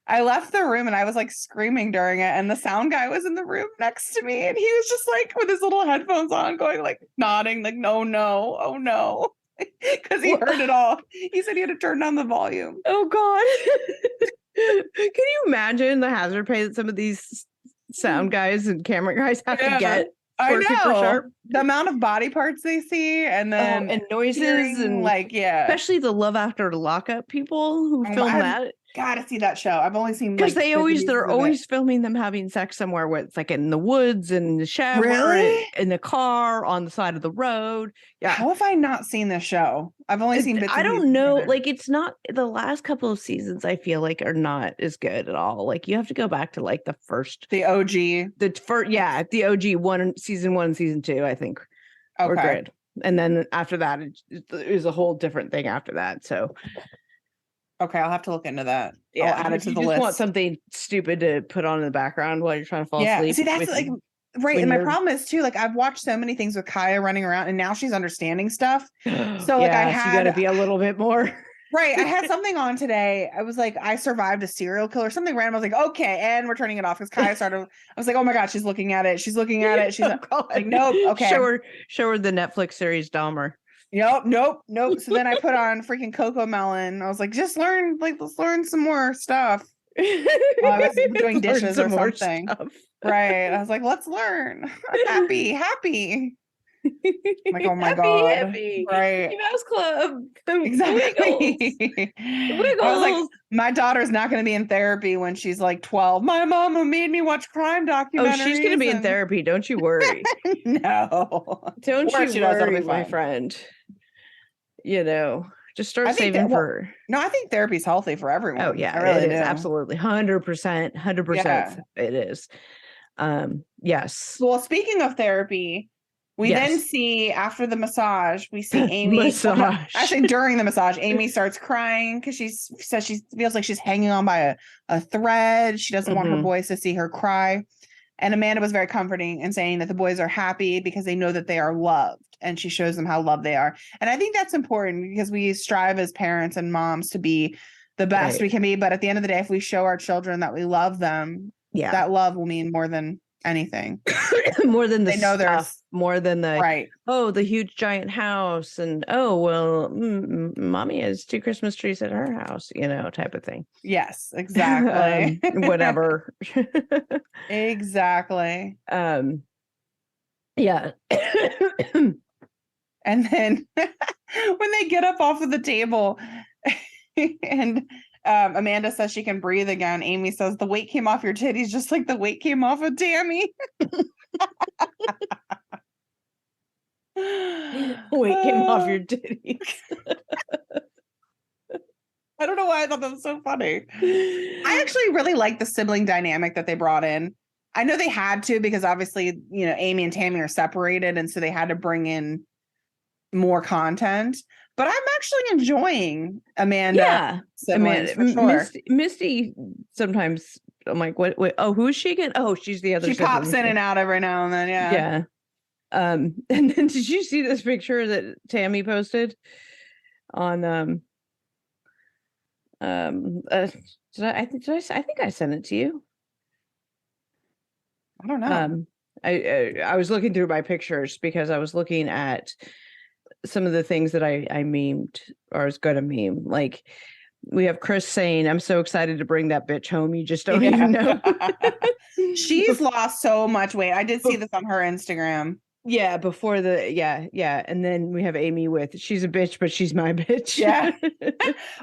I left the room and I was like screaming during it. And the sound guy was in the room next to me. And he was just like with his little headphones on going like nodding like, no, oh no. Because he heard it all. He said he had to turn down the volume.
Oh God. Can you imagine the hazard pay that some of these sound guys and camera guys have to get?
I know the amount of body parts they see and then
and noises and
like,
especially the Love After Lockup people who film that.
Gotta see that show. I've only seen
because they're always filming them having sex somewhere where it's like in the woods and the shower, in the car, on the side of the road. Yeah.
How have I not seen this show? I've only seen bits.
I don't know. Like it's not the last couple of seasons. I feel like are not as good at all. Like you have to go back to like the OG, the OG season 1 and season 2. I think were good, and then after that it was a whole different thing after that. So.
Okay, I'll have to look into that.
Yeah,
I'll add it to the
list.
list.
Want something stupid to put on in the background while you're trying to fall asleep.
See, that's like right. And my problem is too, like I've watched so many things with Kaya running around, and now she's understanding stuff. So like you got to be
a little bit more.
Right. I had something on today. I was like, I survived a serial killer, something random. I was like, okay, and we're turning it off because Kaya started. I was like, oh my God, she's looking at it. She's looking at it. She's like, nope. Okay.
Show her the Netflix series Dahmer.
Nope. So then I put on freaking Coco Melon. I was like, let's learn some more stuff. I was doing dishes or something. Right. I was like, let's learn. Happy. Like, oh my
Happy,
God.
happy.
Right.
Mickey Mouse Club.
Exactly.
Wiggles.
I was like, my daughter's not going to be in therapy when she's like 12. My mama made me watch crime documentaries.
Oh, she's going to be in therapy. Don't you worry.
No.
Don't
Or
you
she does, that'll
worry,
be
my
fine.
friend. Just start
I think
saving
that, well,
for.
No, I think therapy's healthy for everyone.
Oh yeah,
I really
it is
do.
absolutely 100%.
Yeah.
It is. Yes.
Well, speaking of therapy, we then
Yes.
see after the massage, we see Amy.
Massage.
Well, no, actually, during the massage, Amy starts crying because she says she feels like she's hanging on by a thread. She doesn't want her boys to see her cry. And Amanda was very comforting and saying that the boys are happy because they know that they are loved. And she shows them how loved they are. And I think that's important because we strive as parents and moms to be the best we can be. But at the end of the day, if we show our children that we love them, that love will mean more than anything.
More than the
they know
stuff, more than the
right.
Oh, the huge giant house, and oh well, mommy has 2 Christmas trees at her house, type of thing.
Yes, exactly.
Whatever.
Exactly.
Yeah.
And then when they get up off of the table and Amanda says she can breathe again, Amy says the weight came off your titties just like the weight came off of Tammy.
Weight came off your titties.
I don't know why I thought that was so funny. I actually really like the sibling dynamic that they brought in. I know they had to because obviously, Amy and Tammy are separated, and so they had to bring in more content. But I'm actually enjoying Amanda.
Amanda,
for sure.
Misty. Sometimes I'm like, what? Oh, who is she again? Oh, she's the other.
She pops in and out every now and then. Yeah.
Yeah. And then did you see this picture that Tammy posted on I think I sent it to you.
I don't know.
I was looking through my pictures because I was looking at some of the things that I memed or was going to meme. Like we have Chris saying, "I'm so excited to bring that bitch home. You just don't even know."
She's lost so much weight. I did see this on her Instagram.
Yeah, before and then we have Amy with she's a bitch, but she's my bitch.
Yeah.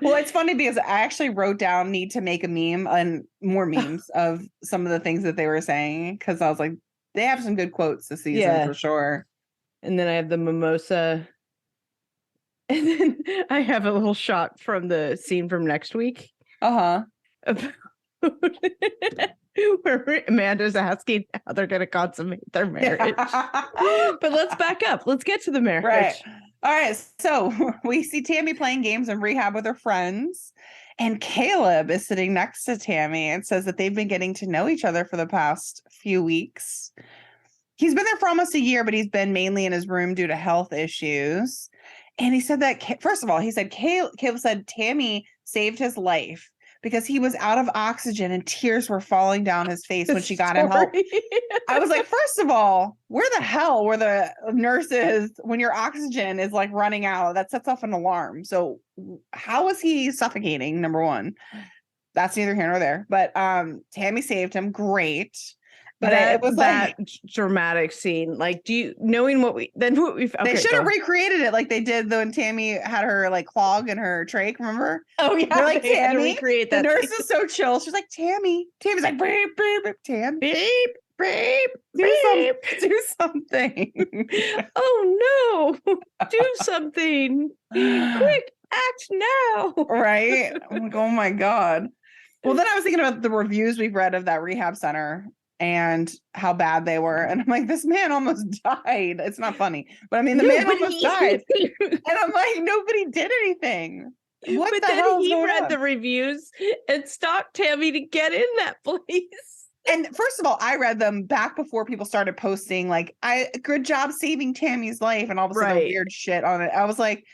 Well, it's funny because I actually wrote down need to make a meme and more memes of some of the things that they were saying because I was like, they have some good quotes this season for sure. And
then I have the mimosa. And then I have a little shot from the scene from next week.
Uh-huh.
Where Amanda's asking how they're going to consummate their marriage. But let's back up. Let's get to the marriage.
Right. All right. So we see Tammy playing games in rehab with her friends. And Caleb is sitting next to Tammy and says that they've been getting to know each other for the past few weeks. He's been there for almost a year, but he's been mainly in his room due to health issues. And he said that, first of all, he said Caleb said Tammy saved his life because he was out of oxygen and tears were falling down his face when she got him help. I was like, first of all, where the hell were the nurses when your oxygen is like running out? That sets off an alarm. So how was he suffocating? Number one, that's neither here nor there. But Tammy saved him. Great. But it was
that dramatic scene. Like, knowing what we've
they should have recreated it like they did when Tammy had her like clog in her trach. Remember?
Oh yeah,
they're like Tammy.
Recreate
that. The nurse
scene.
is so chill. She's like Tammy's like beep beep beep. Tammy
beep beep.
Do something.
Oh no! Do something! Quick, act now!
Right? I'm like, oh my god. Well, then I was thinking about the reviews we've read of that rehab center and how bad they were. And I'm like, this man almost died. It's not funny. But I mean, the man almost died. And I'm like, nobody did anything. What
but
the
then
hell
he read the reviews and stalked Tammy to get in that place.
And first of all, I read them back before people started posting, like, good job saving Tammy's life and all this other weird shit on it. I was like,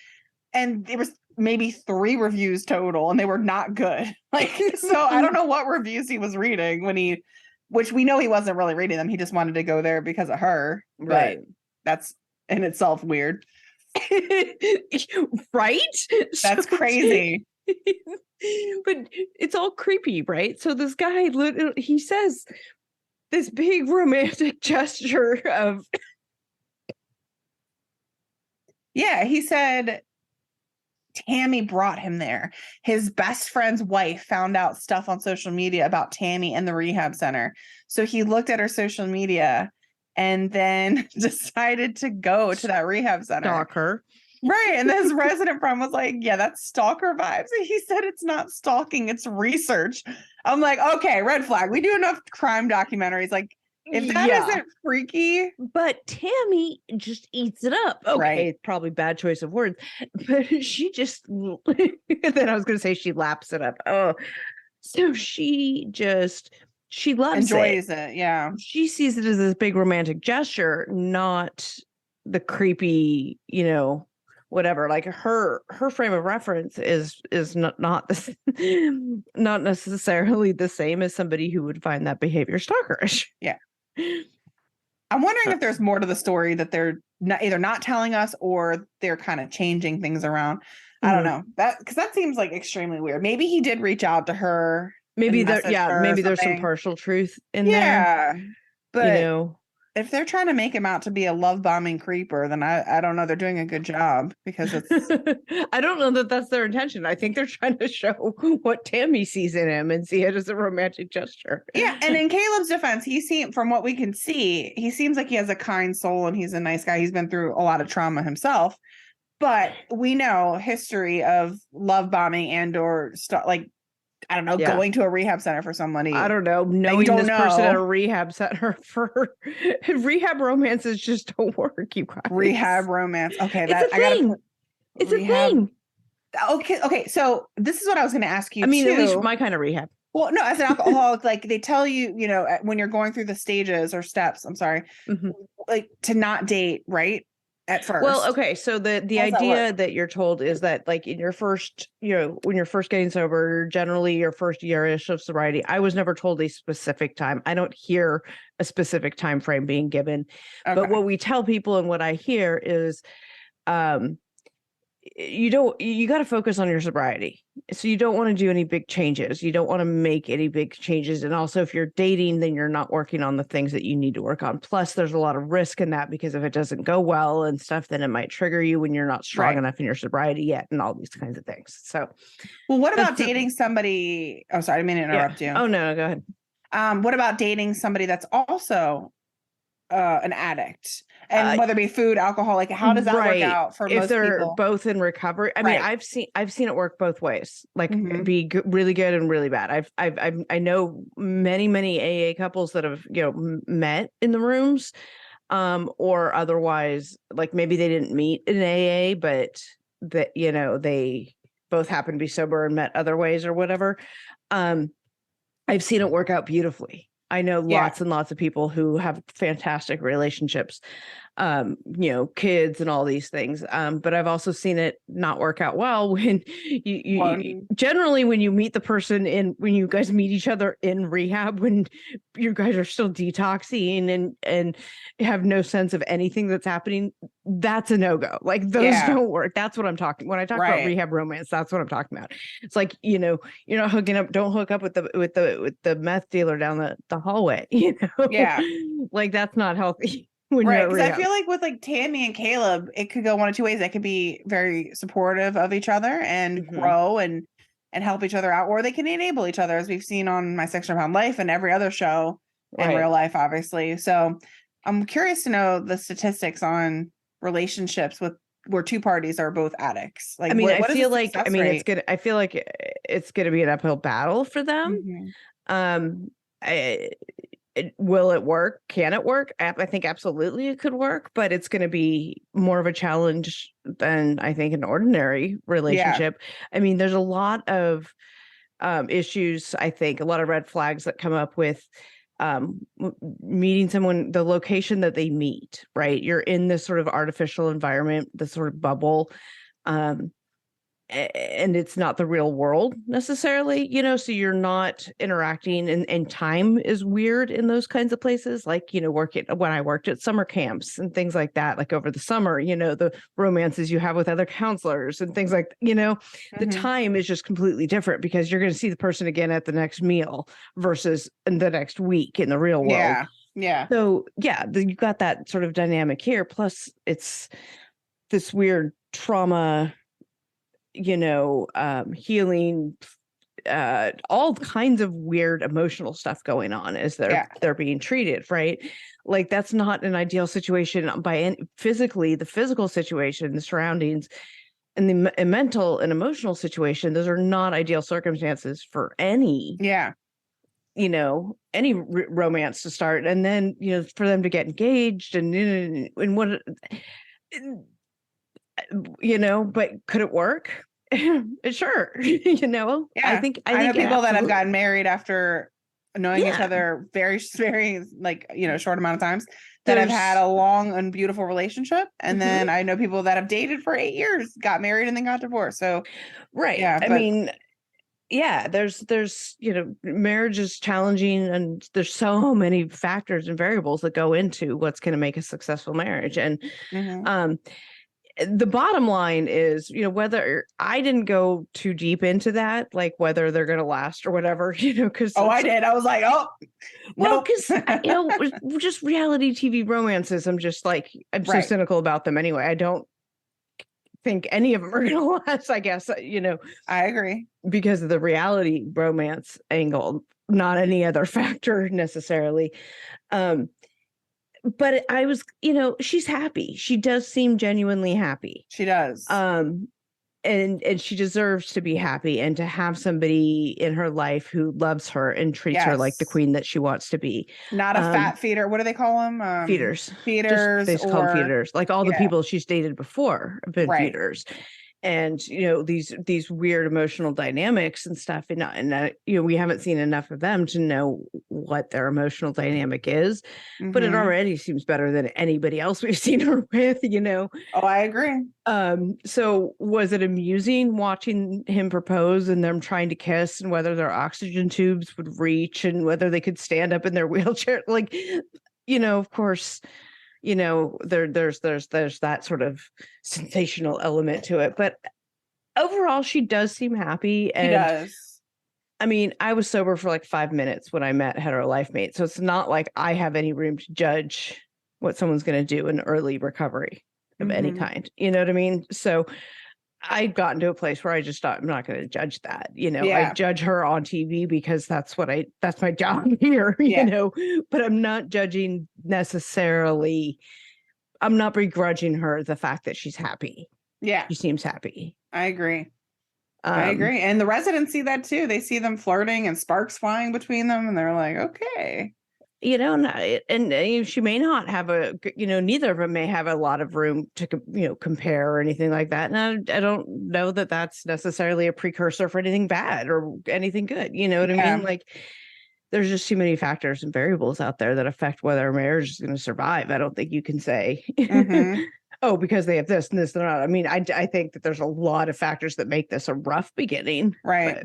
and there was maybe 3 reviews total and they were not good. Like, so I don't know what reviews he was reading which we know he wasn't really reading them. He just wanted to go there because of her.
Right.
But that's in itself weird.
Right?
That's crazy.
But it's all creepy, right? So this guy literally, he says, this big romantic gesture of.
Yeah, he said Tammy brought him there. His best friend's wife found out stuff on social media about Tammy and the rehab center. So he looked at her social media and then decided to go to that rehab center.
Stalker.
Right. And his resident friend was like, yeah, that's stalker vibes. And he said it's not stalking, it's research. I'm like, okay, red flag. We do enough crime documentaries. Like, if that isn't freaky.
But Tammy just eats it up. Okay,
Right.
probably bad choice of words. But she just, then I was going to say she laps it up. Oh, so she loves
Enjoys it. Yeah.
She sees it as this big romantic gesture, not the creepy, whatever. Like her frame of reference is not not necessarily the same as somebody who would find that behavior stalkerish.
Yeah. I'm wondering if there's more to the story that they're either not telling us or they're kind of changing things around. I don't know because that seems like extremely weird. Maybe he did reach out to her.
Maybe maybe there's some partial truth in there.
Yeah, but if they're trying to make him out to be a love bombing creeper, then I don't know. They're doing a good job because it's.
I don't know that that's their intention. I think they're trying to show what Tammy sees in him and see it as a romantic gesture.
Yeah, and in Caleb's defense, from what we can see, he seems like he has a kind soul and he's a nice guy. He's been through a lot of trauma himself, but we know history of love bombing and or I don't know, going to a rehab center for somebody.
I don't know, knowing this person at a rehab center for rehab romances just don't work, you guys.
Rehab romance. Okay,
it's a thing.
Okay. So this is what I was going to ask you.
I mean,
too.
at least my kind of rehab.
Well, no, as an alcoholic, like they tell you, when you're going through the stages or steps, I'm sorry, like to not date, right? At first.
Well, okay. So the idea that you're told is that like in your first, when you're first getting sober, generally your first year-ish of sobriety, I was never told a specific time. I don't hear a specific time frame being given. Okay. But what we tell people and what I hear is you got to focus on your sobriety. So you don't want to do any big changes. You don't want to make any big changes. And also if you're dating, then you're not working on the things that you need to work on. Plus there's a lot of risk in that because if it doesn't go well and stuff, then it might trigger you when you're not strong enough in your sobriety yet and all these kinds of things. So,
well, what about dating somebody? Oh, sorry, I didn't mean to interrupt you.
Oh, no, go ahead.
What about dating somebody that's also an addict? And whether it be food, alcohol, like how does that work out for most people? If they're
both in recovery? I mean, I've seen it work both ways, like be really good and really bad. I know many AA couples that have, met in the rooms, or otherwise, like maybe they didn't meet in AA, but that, they both happen to be sober and met other ways or whatever. I've seen it work out beautifully. I know lots and lots of people who have fantastic relationships, kids and all these things. But I've also seen it not work out well when you generally when you meet the person when you guys meet each other in rehab, when you guys are still detoxing and have no sense of anything that's happening, that's a no-go. Like those don't work. That's what I'm talking. When I talk about rehab romance, that's what I'm talking about. It's like, you're not hooking up. Don't hook up with the meth dealer down the hallway, Yeah. Like that's not healthy.
Right. Because I feel like with like Tammy and Caleb, it could go one of two ways. They could be very supportive of each other and grow and help each other out, or they can enable each other, as we've seen on My 600 Pound Life and every other show in real life, obviously. So I'm curious to know the statistics on relationships where two parties are both addicts. Like, I mean, I feel like
it's gonna be an uphill battle for them. Will it work? Can it work? I think absolutely it could work, but it's going to be more of a challenge than I think an ordinary relationship. Yeah. I mean, there's a lot of issues, I think, a lot of red flags that come up with meeting someone, the location that they meet, right? You're in this sort of artificial environment, this sort of bubble. and it's not the real world necessarily, so you're not interacting, and time is weird in those kinds of places. Like, when I worked at summer camps and things like that, like over the summer, the romances you have with other counselors and things like, the time is just completely different because you're going to see the person again at the next meal versus in the next week in the real world.
Yeah.
So yeah, you got that sort of dynamic here. Plus it's this weird trauma, healing, all kinds of weird emotional stuff going on as they're being treated, right? Like that's not an ideal situation physically, the physical situation, the surroundings, and the mental and emotional situation. Those are not ideal circumstances for any romance to start. And then, for them to get engaged and what, but could it work? Sure. I think
know people that have
absolutely.
gotten married after knowing each other very, very short amount of times that have had a long and beautiful relationship. And then I know people that have dated for 8 years, got married and then got divorced. So
right. Yeah, I mean, yeah, there's marriage is challenging, and there's so many factors and variables that go into what's going to make a successful marriage. And the bottom line is, whether I didn't go too deep into that, like whether they're going to last or whatever, because
I did. I was like,
well, because just reality TV romances, I'm just like, I'm so cynical about them anyway. I don't think any of them are going to last, I guess,
I agree,
because of the reality romance angle, not any other factor necessarily. But I was, she's happy. She does seem genuinely happy.
She does.
And she deserves to be happy and to have somebody in her life who loves her and treats her like the queen that she wants to be.
Not a fat feeder. What do they call them?
Feeders.
Feeders.
They call them feeders. Like all the people she's dated before have been feeders. And, these weird emotional dynamics and stuff. And we haven't seen enough of them to know what their emotional dynamic is. But it already seems better than anybody else we've seen her with,
Oh, I agree.
So was it amusing watching him propose and them trying to kiss, and whether their oxygen tubes would reach and whether they could stand up in their wheelchair? Like, of course, there's that sort of sensational element to it, but overall she does seem happy. And
she does.
I mean, I was sober for like 5 minutes when I met Hetero Life Mate, so it's not like I have any room to judge what someone's going to do in early recovery of any kind. You know what I mean? So I'd gotten to a place where I just thought, I'm not going to judge that. I judge her on TV because that's my job here, but I'm not judging necessarily. I'm not begrudging her the fact that she's happy.
Yeah.
She seems happy.
I agree. And the residents see that too. They see them flirting and sparks flying between them, and they're like, okay.
And she may not have neither of them may have a lot of room to, compare or anything like that. And I don't know that that's necessarily a precursor for anything bad or anything good. You know what I mean? Like, there's just too many factors and variables out there that affect whether a marriage is going to survive. I don't think you can say, oh, because they have this and this and that. I mean, I think that there's a lot of factors that make this a rough beginning.
Right.
But,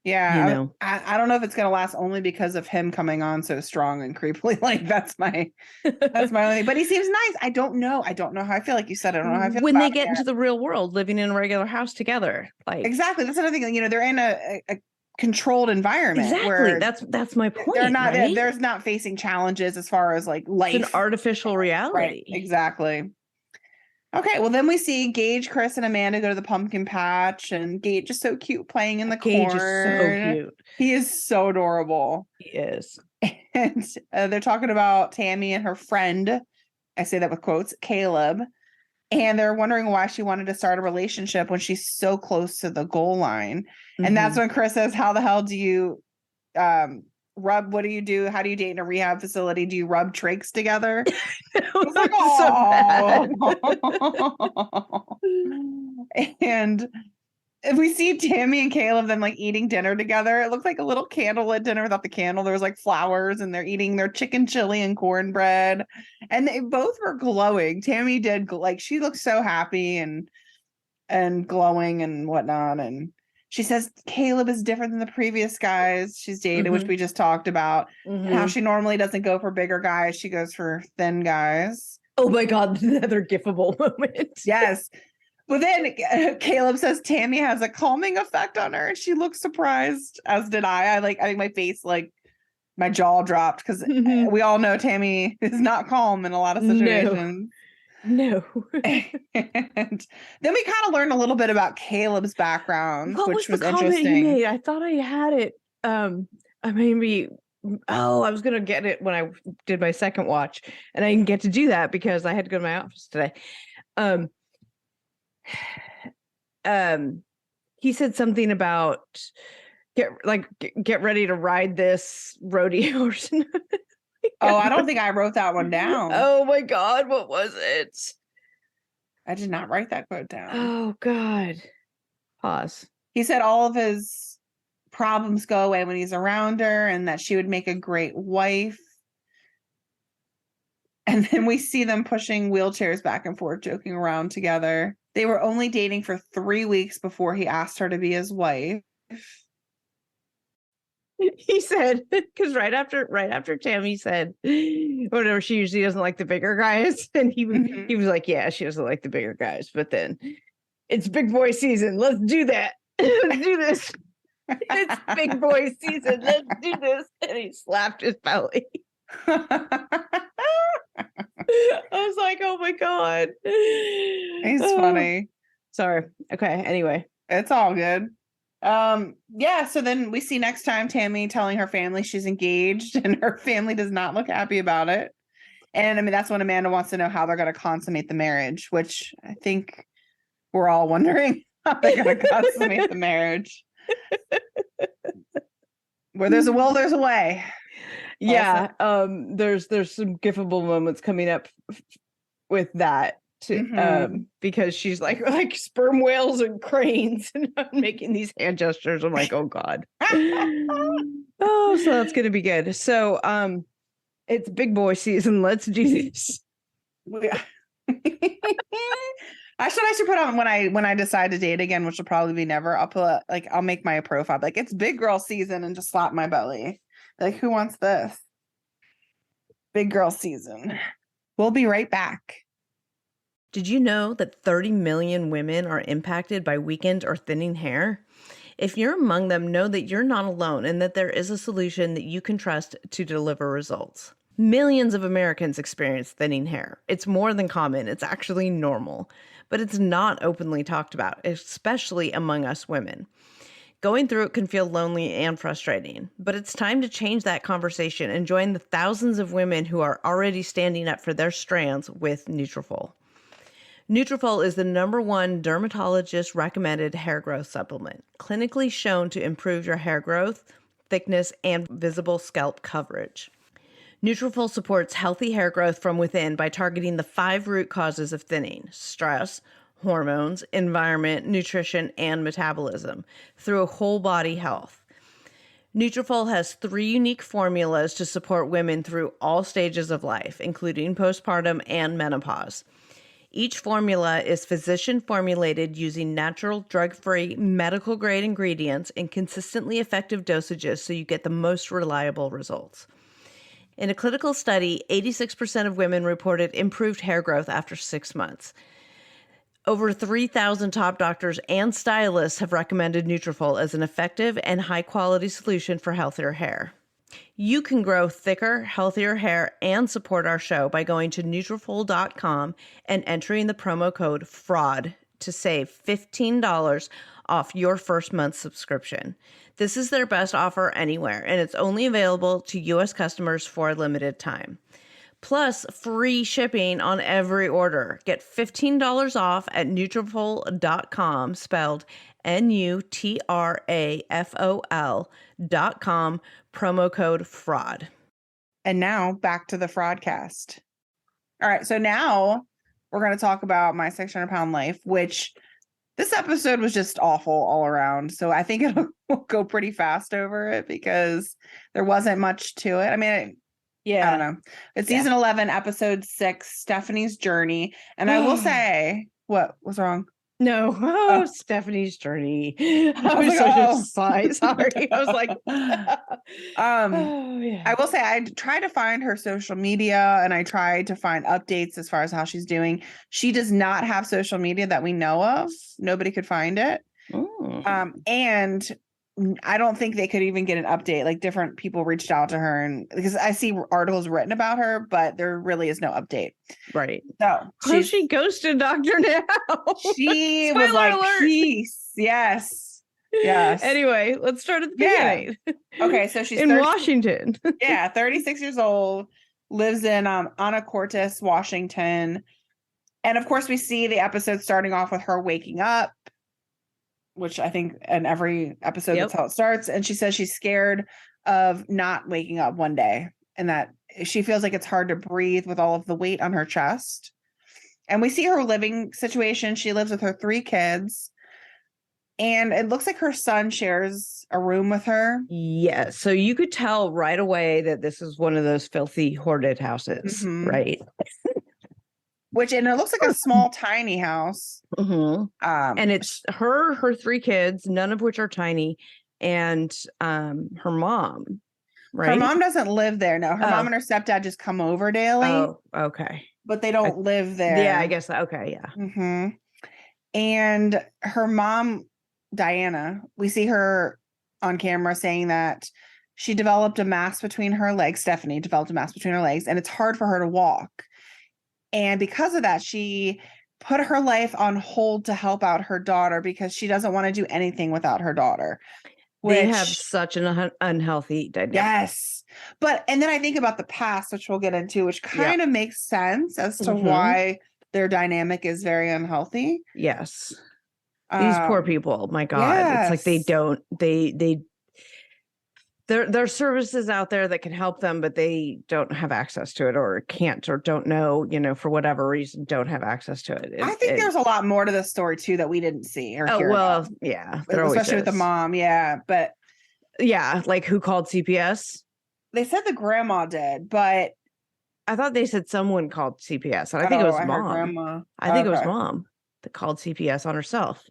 yeah, I don't know if it's going to last only because of him coming on so strong and creepily. Like that's my only thing. But he seems nice. I don't know how I feel. Like you said, I don't know how I feel
when they get into the real world, living in a regular house together. Like
exactly, that's another thing. They're in a controlled environment.
Exactly,
where
that's my point.
They're not. Right? There's not facing challenges as far as like life.
It's an artificial reality.
Right. Exactly. Okay, well then we see Gage, Chris, and Amanda go to the pumpkin patch, and Gage is so cute playing in the corn.
Gage is so cute.
He is so adorable.
He is.
And they're talking about Tammy and her friend, I say that with quotes, Caleb, and they're wondering why she wanted to start a relationship when she's so close to the goal line. And that's when Chris says, how the hell do you rub, what do you do? How do you date in a rehab facility? Do you rub trachs together? It's like, oh. And if we see Tammy and Caleb then like eating dinner together, it looks like a little candlelit dinner without the candle. There was like flowers, and they're eating their chicken chili and cornbread, and they both were glowing. Tammy did, like, she looked so happy, and and glowing and whatnot. And she says Caleb is different than the previous guys she's dated, which we just talked about. And how she normally doesn't go for bigger guys. She goes for thin guys.
Oh my God, another gifable moment.
Yes. But then Caleb says Tammy has a calming effect on her, and she looks surprised, as did I. I think my face, like my jaw dropped, because we all know Tammy is not calm in a lot of situations.
No.
And then we kind of learned a little bit about Caleb's background, which was interesting.
He made? I thought I had it. I was gonna get it when I did my second watch, and I didn't get to do that because I had to go to my office today. He said something about get ready to ride this rodeo or something.
Oh, I don't think I wrote that one down.
Oh my God, what was it?
I did not write that quote down.
Oh God. Pause.
He said all of his problems go away when he's around her, and that she would make a great wife. And then we see them pushing wheelchairs back and forth, joking around together. They were only dating for 3 weeks before he asked her to be his wife.
He said, because right after Tammy said whatever, she usually doesn't like the bigger guys, and he was like, yeah, she doesn't like the bigger guys, but then it's big boy season, let's do that. Let's do this. It's big boy season, let's do this. And he slapped his belly. I was like, oh my God,
He's funny.
Sorry. Okay, anyway,
it's all good. Yeah, so then we see next time Tammy telling her family she's engaged, and her family does not look happy about it. And I mean, that's when Amanda wants to know how they're going to consummate the marriage, which I think we're all wondering how they're going to consummate the marriage. Where there's a will, there's a way.
Yeah. There's some gifable moments coming up with that. Because she's like sperm whales and cranes, and I'm making these hand gestures. I'm like, oh God. Oh, so that's gonna be good. So it's big boy season. Let's do this.
I should put on when I decide to date again, which will probably be never. I'll make my profile like it's big girl season and just slap my belly. Like, who wants this? Big girl season. We'll be right back.
Did you know that 30 million women are impacted by weakened or thinning hair? If you're among them, know that you're not alone and that there is a solution that you can trust to deliver results. Millions of Americans experience thinning hair. It's more than common. It's actually normal, but it's not openly talked about, especially among us women. Going through it can feel lonely and frustrating, but it's time to change that conversation and join the thousands of women who are already standing up for their strands with Nutrafol. Nutrafol is the #1 dermatologist recommended hair growth supplement, clinically shown to improve your hair growth, thickness, and visible scalp coverage. Nutrafol supports healthy hair growth from within by targeting the 5 root causes of thinning: stress, hormones, environment, nutrition, and metabolism through a whole body health. Nutrafol has 3 unique formulas to support women through all stages of life, including postpartum and menopause. Each formula is physician formulated using natural, drug-free, medical-grade ingredients in consistently effective dosages so you get the most reliable results. In a clinical study, 86% of women reported improved hair growth after 6 months. Over 3,000 top doctors and stylists have recommended Nutrafol as an effective and high-quality solution for healthier hair. You can grow thicker, healthier hair and support our show by going to Nutrafol.com and entering the promo code FRAUD to save $15 off your first month's subscription. This is their best offer anywhere, and it's only available to U.S. customers for a limited time. Plus, free shipping on every order. Get $15 off at Nutrafol.com, spelled Nutrafol.com, promo code FRAUD.
And now back to the Fraudcast. All right, so now we're going to talk about My 600-Pound Life, which this episode was just awful all around. So I think we'll go pretty fast over it because there wasn't much to it. I mean, I don't know. It's season 11, episode 6, Stephanie's Journey. And I will say, what was wrong?
No. Oh, Stephanie's journey. I was sorry. I was like, oh, yeah.
I will say I tried to find her social media and I tried to find updates as far as how she's doing. She does not have social media that we know of. Nobody could find it. And I don't think they could even get an update. Like different people reached out to her, and because I see articles written about her, but there really is no update.
Right.
So
she ghosted Dr. Now.
She was like,
alert.
Peace. Yes.
Anyway, let's start at the beginning.
Okay, so she's
in Washington.
36 years old, lives in Anacortes, Washington. And of course, we see the episode starting off with her waking up, which I think in every episode that's how it starts. And she says she's scared of not waking up one day and that she feels like it's hard to breathe with all of the weight on her chest. And we see her living situation. She lives with her 3 kids. And it looks like her son shares a room with her.
Yeah. So you could tell right away that this is one of those filthy, hoarded houses, right?
And it looks like a small, tiny house.
And it's her 3 kids, none of which are tiny, and her mom, right?
Her mom doesn't live there. No, her mom and her stepdad just come over daily.
Oh, okay.
But they don't live there.
Yeah, I guess. Okay, yeah.
And her mom, Diana, we see her on camera saying that she developed a mass between her legs. Stephanie developed a mass between her legs, and it's hard for her to walk. And because of that, she put her life on hold to help out her daughter because she doesn't want to do anything without her daughter.
They have such an unhealthy dynamic.
Yes. And then I think about the past, which we'll get into, which kind of makes sense as to why their dynamic is very unhealthy.
Yes. These poor people, my God. It's like there are services out there that can help them, but they don't have access to it or can't or don't know, for whatever reason, don't have access to it.
I think there's a lot more to this story too that we didn't see or hear about.
Yeah.
Especially with the mom. Yeah. But
yeah, like who called CPS?
They said the grandma did, but
I thought they said someone called CPS. And I think it was mom. I think it was mom that called CPS on herself.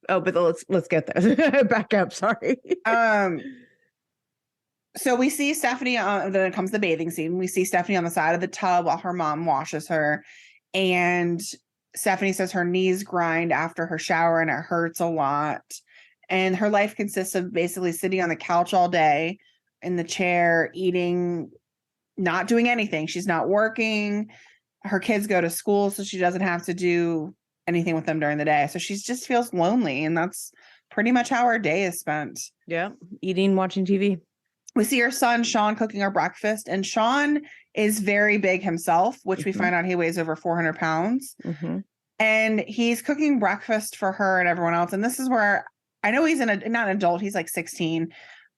But let's get there. Back up. Sorry.
So we see Stephanie. Then comes the bathing scene. We see Stephanie on the side of the tub while her mom washes her, and Stephanie says her knees grind after her shower and it hurts a lot. And her life consists of basically sitting on the couch all day in the chair, eating, not doing anything. She's not working. Her kids go to school, so she doesn't have to do anything with them during the day. So she just feels lonely, and that's pretty much how her day is spent.
Yeah. Eating, watching TV.
We see her son, Sean, cooking her breakfast, and Sean is very big himself, which we find out he weighs over 400 pounds. And he's cooking breakfast for her and everyone else. And this is where I know he's not an adult. He's like 16.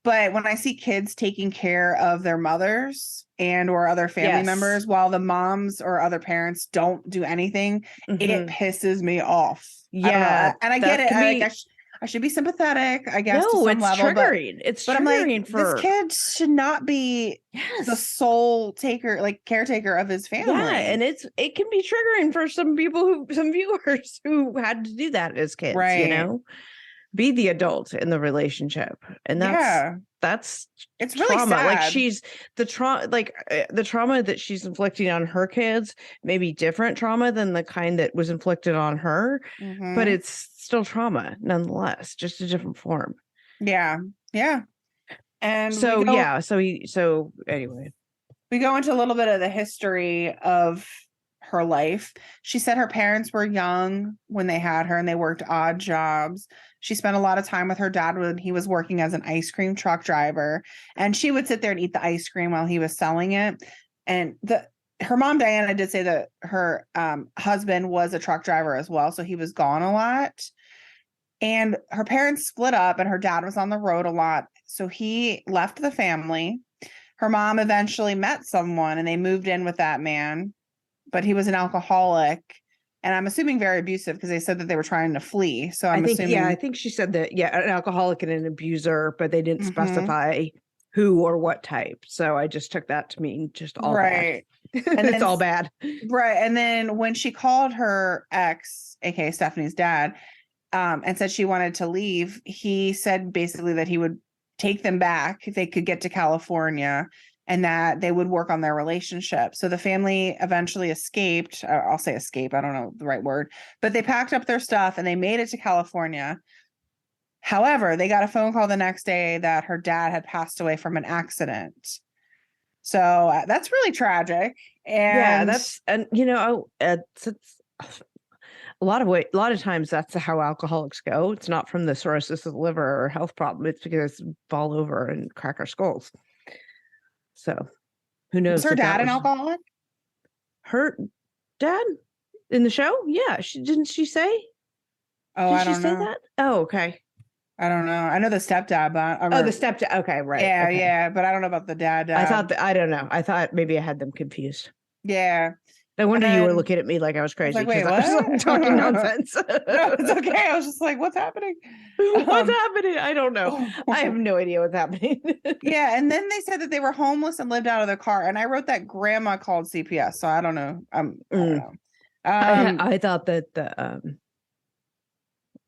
But when I see kids taking care of their mothers and or other family members while the moms or other parents don't do anything, it pisses me off.
Yeah.
I get it. I should be sympathetic, I guess.
No,
to some level,
triggering. It's
but
triggering
I'm like, this kid should not be the sole caretaker of his family.
Yeah, and it can be triggering for some viewers who had to do that as kids,
right.
Be the adult in the relationship. And that's
it's really
trauma.
sad.
Like she's the trauma that she's inflicting on her kids may be different trauma than the kind that was inflicted on her, but it's still trauma nonetheless, just a different form.
Yeah. And
so anyway,
we go into a little bit of the history of her life. She said her parents were young when they had her and they worked odd jobs. She spent a lot of time with her dad when he was working as an ice cream truck driver, and she would sit there and eat the ice cream while he was selling it. And her mom, Diana, did say that her husband was a truck driver as well, so he was gone a lot. And her parents split up and her dad was on the road a lot, so he left the family. Her mom eventually met someone and they moved in with that man, but he was an alcoholic. And I'm assuming very abusive because they said that they were trying to flee. So I
think she said that, an alcoholic and an abuser, but they didn't specify who or what type. So I just took that to mean just all
right. And
It's all bad.
Right. And then when she called her ex, aka Stephanie's dad, and said she wanted to leave, he said basically that he would take them back if they could get to California and that they would work on their relationship. So the family eventually escaped. I'll say escape. I don't know the right word, but they packed up their stuff and they made it to California. However, they got a phone call the next day that her dad had passed away from an accident. So that's really tragic. And
it's a lot of times that's how alcoholics go. It's not from the cirrhosis of the liver or health problem. It's because fall over and crack our skulls. So who knows?
Was her dad an alcoholic?
Her dad in the show? Yeah. Didn't she say?
Oh, I don't know.
Did she say that? Oh, okay.
I don't know. I know the stepdad, but
the stepdad. Okay, right.
Yeah,
okay.
yeah, but I don't know about the dad.
I don't know. I thought maybe I had them confused.
Yeah.
No wonder you were looking at me like I was crazy.
I was like, wait,
I was like, talking nonsense.
No, it's okay. I was just like, what's happening?
What's happening? I don't know. I have no idea what's happening.
Yeah, and then they said that they were homeless and lived out of their car. And I wrote that grandma called CPS, so I don't know. I don't know.
I thought that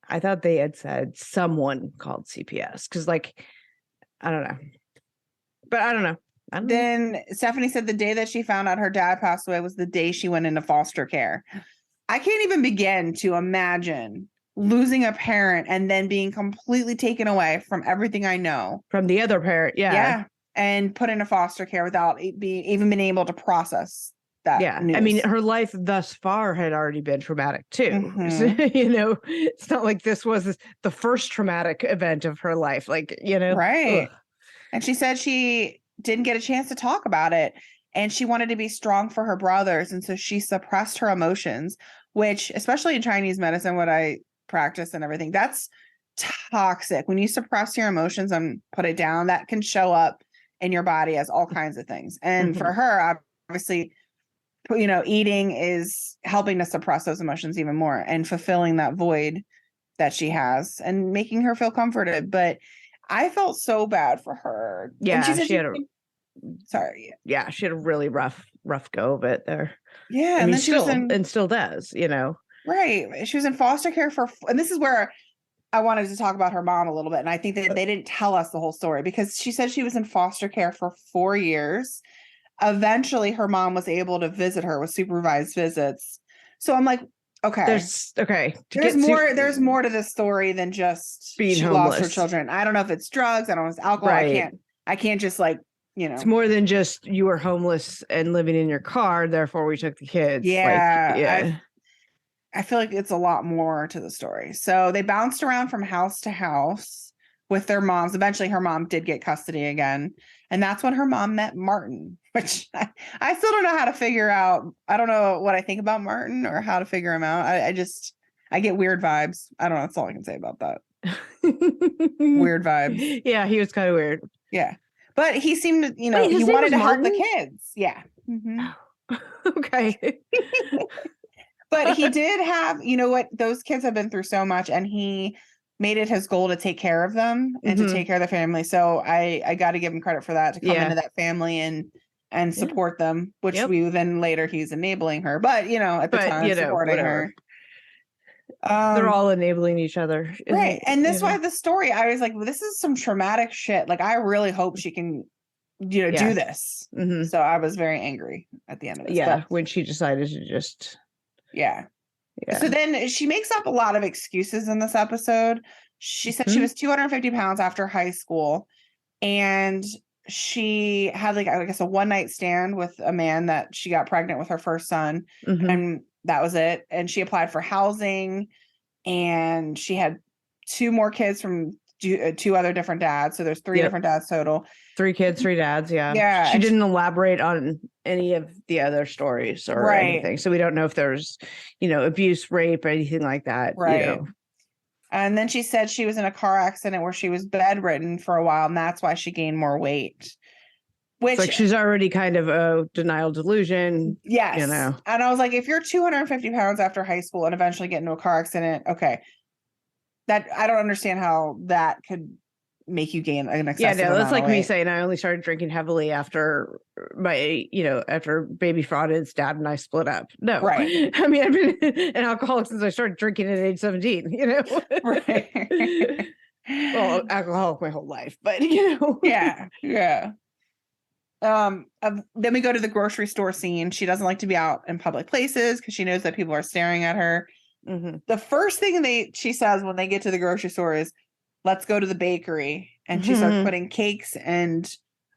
I thought they had said someone called CPS because, like, I don't know. But I don't know.
Then Stephanie said the day that she found out her dad passed away was the day she went into foster care. I can't even begin to imagine losing a parent and then being completely taken away from everything I know.
From the other parent, yeah.
Yeah, and put into foster care without even being able to process that.
Yeah,
news.
I mean, her life thus far had already been traumatic too.
Mm-hmm.
So, it's not like this was the first traumatic event of her life. Like,
right.
Ugh.
And she said she didn't get a chance to talk about it, and she wanted to be strong for her brothers, and so she suppressed her emotions, which, especially in Chinese medicine, what I practice and everything, that's toxic. When you suppress your emotions and put it down, that can show up in your body as all kinds of things. And for her, obviously, eating is helping to suppress those emotions even more and fulfilling that void that she has and making her feel comforted. But I felt so bad for her.
Yeah,
and
she had
sorry.
Yeah, she had a really rough go of it there.
Yeah,
and
then she was in,
still does,
Right. She was in foster care and this is where I wanted to talk about her mom a little bit. And I think that they didn't tell us the whole story because she said she was in foster care for 4 years. Eventually, her mom was able to visit her with supervised visits. So I'm like, okay, there's more to this story than just
being
she
homeless.
Lost her children. I don't know if it's drugs. I don't know if it's alcohol.
Right.
I can't just
It's more than just you were homeless and living in your car. Therefore, we took the kids.
Yeah. I feel like it's a lot more to the story. So they bounced around from house to house with their moms. Eventually, her mom did get custody again. And that's when her mom met Martin, which I still don't know how to figure out. I don't know what I think about Martin or how to figure him out. I get weird vibes. I don't know. That's all I can say about that. Weird vibes.
Yeah, he was kind of weird.
Yeah. But he seemed to, he wanted to help the kids. Yeah. Mm-hmm.
Okay.
But he did have, those kids have been through so much, and he made it his goal to take care of them and to take care of the family. So I got to give him credit for that, to come into that family and support them, which we then later he's enabling her. But, at the time, supporting her.
They're all enabling each other.
Right. And that's why the story, I was like, well, this is some traumatic shit. Like, I really hope she can, do this. Mm-hmm. So I was very angry at the end of it.
Yeah. When she decided to just.
Yeah. So then she makes up a lot of excuses in this episode. She said she was 250 pounds after high school, and she had a one-night stand with a man that she got pregnant with her first son. And that was it. And she applied for housing, and she had 2 more kids from 2 other different dads. So there's 3 different dads total. 3 kids, 3 dads. Yeah. Yeah.
She didn't elaborate on any of the other stories or anything. So we don't know if there's, abuse, rape, or anything like that.
Right. And then she said she was in a car accident where she was bedridden for a while, and that's why she gained more weight. Which,
it's like she's already kind of a denial delusion.
Yes. And I was like, if you're 250 pounds after high school and eventually get into a car accident, okay. That I don't understand how that could make you gain an
Yeah,
excessive
no, that's
amount
like
of
me
weight.
saying I only started drinking heavily after after baby Frauded's dad and I split up. No,
Right.
I mean, I've been an alcoholic since I started drinking at age 17,
Right.
Well, alcoholic my whole life, but
Yeah. Then we go to the grocery store scene. She doesn't like to be out in public places because she knows that people are staring at her.
Mm-hmm.
The first thing she says when they get to the grocery store is, let's go to the bakery. And she starts putting cakes and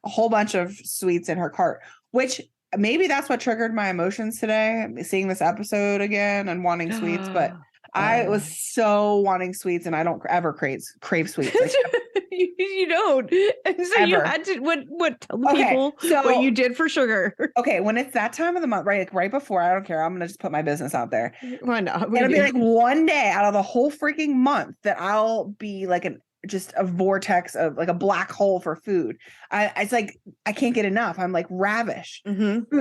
a whole bunch of sweets in her cart, which maybe that's what triggered my emotions today, seeing this episode again and wanting sweets. But I was so wanting sweets, and I don't ever crave sweets.
You don't. And so
Ever.
you had to tell the
Okay,
people
so-
what you did for sugar.
Okay, when it's that time of the month, right before, I don't care. I'm gonna just put my business out there.
Why not?
It'll be like one day out of the whole freaking month that I'll be like just a vortex of like a black hole for food. It's like I can't get enough. I'm like ravished.
Mm-hmm.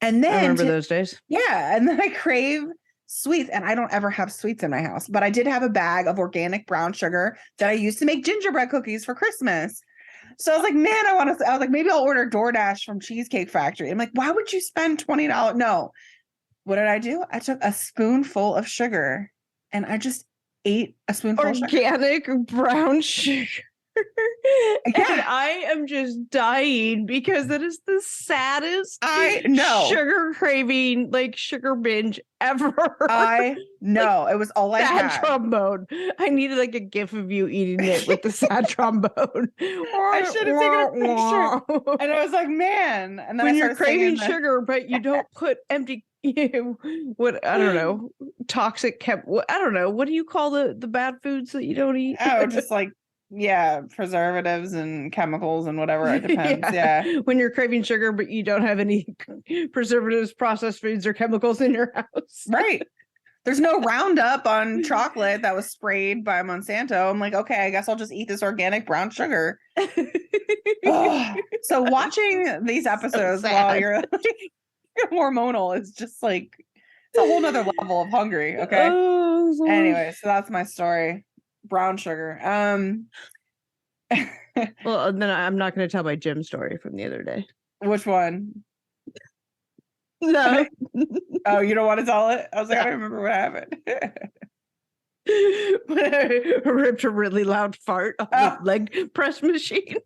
And then
I remember those days.
Yeah, and then I crave sweets, and I don't ever have sweets in my house, but I did have a bag of organic brown sugar that I used to make gingerbread cookies for Christmas. So I was like, man, I was like, maybe I'll order DoorDash from Cheesecake Factory. I'm like, why would you spend $20? No. What did I do? I took a spoonful of sugar and I just ate a spoonful of sugar.
Organic brown sugar.
Yeah.
And I am just dying because that is the saddest
I know.
sugar craving, like sugar binge ever.
I know. It was all I
sad
had.
trombone. I needed like a gif of you eating it with the sad trombone.
I should have taken a picture. And I was like, man. And then
when
I
you're
started
craving
singing
sugar, but you don't put empty what I don't know, toxic I don't know. What do you call the bad foods that you don't eat?
Oh, just like preservatives and chemicals and whatever. It depends. Yeah.
When you're craving sugar, but you don't have any preservatives, processed foods, or chemicals in your house.
Right. There's no Roundup on chocolate that was sprayed by Monsanto. I'm like, okay, I guess I'll just eat this organic brown sugar. So watching these episodes while you're like, hormonal is just like, it's a whole nother level of hungry. Okay.
Oh,
anyway, so that's my story. Brown sugar.
Well, then I'm not going to tell my gym story from the other day.
Which one?
No.
Oh, you don't want to tell it? I was like, I don't remember what happened.
When I ripped a really loud fart on the leg press machine.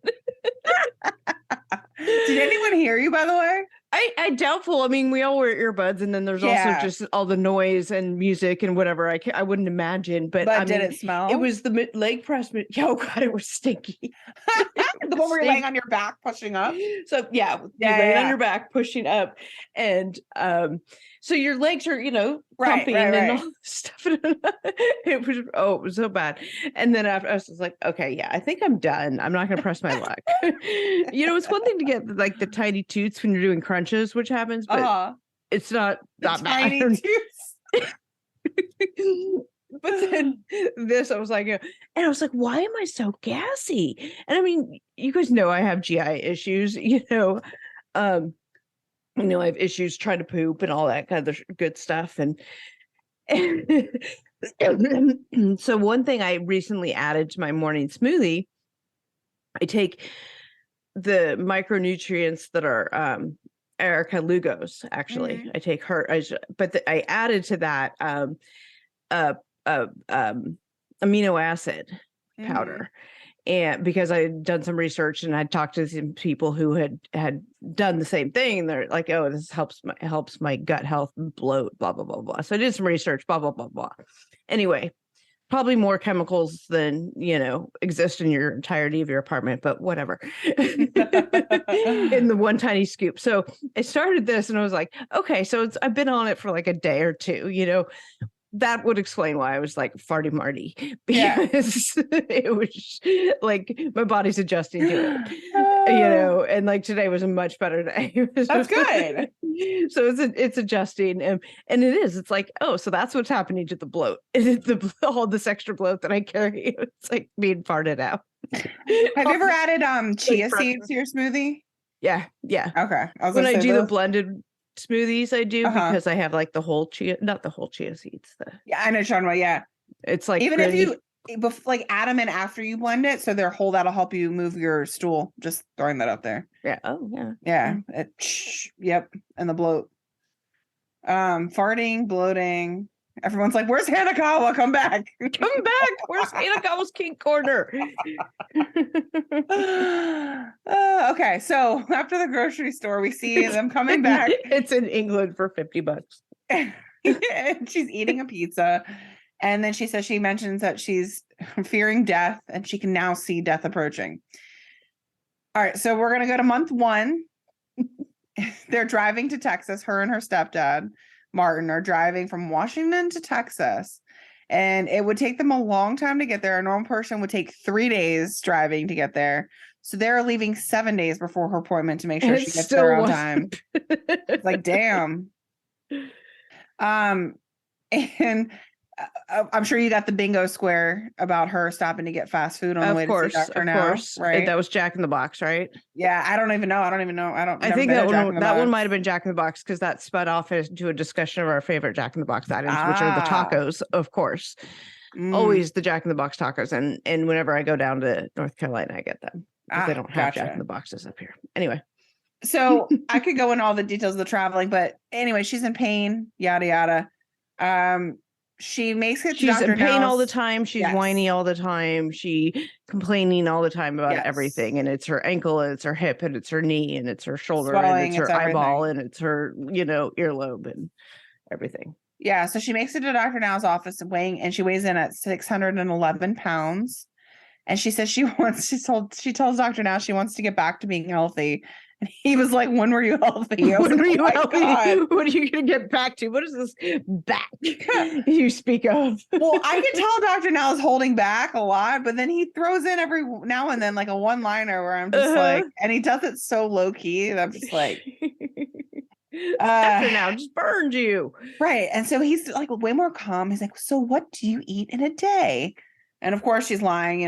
Did anyone hear you, by the way?
I doubtful. I mean, we all wear earbuds, and then there's also just all the noise and music and whatever. I wouldn't imagine, but I
did
mean,
it smell?
It was the leg press. Oh God, it was stinky.
The one where you're laying on your back pushing up.
So you lay on your back pushing up, and so your legs are pumping and all this stuff. It was so bad. And then after I was just like, okay, I think I'm done. I'm not going to press my luck. It's one thing to get like the tiny toots when you're doing crunches, which happens, but it's not that
tiny
bad.
toots.
But then this, I was like, why am I so gassy? And I mean, you guys know I have GI issues, I have issues trying to poop and all that kind of good stuff. And so one thing I recently added to my morning smoothie, I take the micronutrients that are Erica Lugos, actually. Mm-hmm. I take her, I added to that amino acid powder. And because I had done some research and I'd talked to some people who had done the same thing, they're like, "Oh, this helps my gut health, bloat, blah blah blah blah." So I did some research, blah blah blah blah. Anyway, probably more chemicals than exist in your entirety of your apartment, but whatever. In the one tiny scoop. So I started this, and I was like, "Okay, so I've been on it for like a day or two, That would explain why I was like farty marty, because it was like my body's adjusting to it, and like today was a much better day.
That's good.
So it's adjusting, and it is. It's like, oh, so that's what's happening to the bloat. All this extra bloat that I carry. It's like being farted out.
Have you ever added chia seeds to your smoothie?
Yeah.
Okay.
When I do the blended smoothies, I do because I have like the whole chia, not the whole chia seeds.
I know, Sean. Well, yeah,
it's like
even if you like add them in after you blend it, so that'll help you move your stool. Just throwing that out there.
Yeah. Oh yeah.
Yeah. Yep. And the bloat. Farting, bloating. Everyone's like, "Where's Hanakawa? Come back!
Come back! Where's Hanakawa's King Corner?"
Okay, so after the grocery store, we see them coming back.
It's in England for $50.
And she's eating a pizza. And then she mentions that she's fearing death and she can now see death approaching. All right, so we're going to go to month 1. They're driving to Texas. Her and her stepdad, Martin, are driving from Washington to Texas. And it would take them a long time to get there. A normal person would take 3 days driving to get there. So they're leaving 7 days before her appointment to make sure she gets there on time. It's like, damn. And I'm sure you got the bingo square about her stopping to get fast food on the way to see Dr. Now. Of course, right?
That was Jack in the Box, right?
Yeah, I don't even know. I
think that one might have been Jack in the Box because that sped off into a discussion of our favorite Jack in the Box items, which are the tacos, of course. Always the Jack in the Box tacos, and whenever I go down to North Carolina, I get them because they don't have Jack in the Boxes up here. Anyway.
So I could go into all the details of the traveling, but anyway, she's in pain, yada yada. She makes it to
She's
Dr.
in pain
Now's.
all the time. She's whiny all the time. She complaining all the time about everything. And it's her ankle, and it's her hip, and it's her knee, and it's her shoulder, and it's her eyeball, and it's her, earlobe and everything.
Yeah. So she makes it to Dr. Now's office and she weighs in at 611 pounds. And she says she tells Dr. Now she wants to get back to being healthy. And he was like, "When were you healthy?"
When were you healthy? What are you going to get back to? What is this back you speak of?
Well, I can tell Dr. Now is holding back a lot, but then he throws in every now and then like a one-liner where I'm just like, and he does it so low key that I'm just like,
Dr. Now just burned you.
Right. And so he's like way more calm. He's like, "So what do you eat in a day?" And of course she's lying,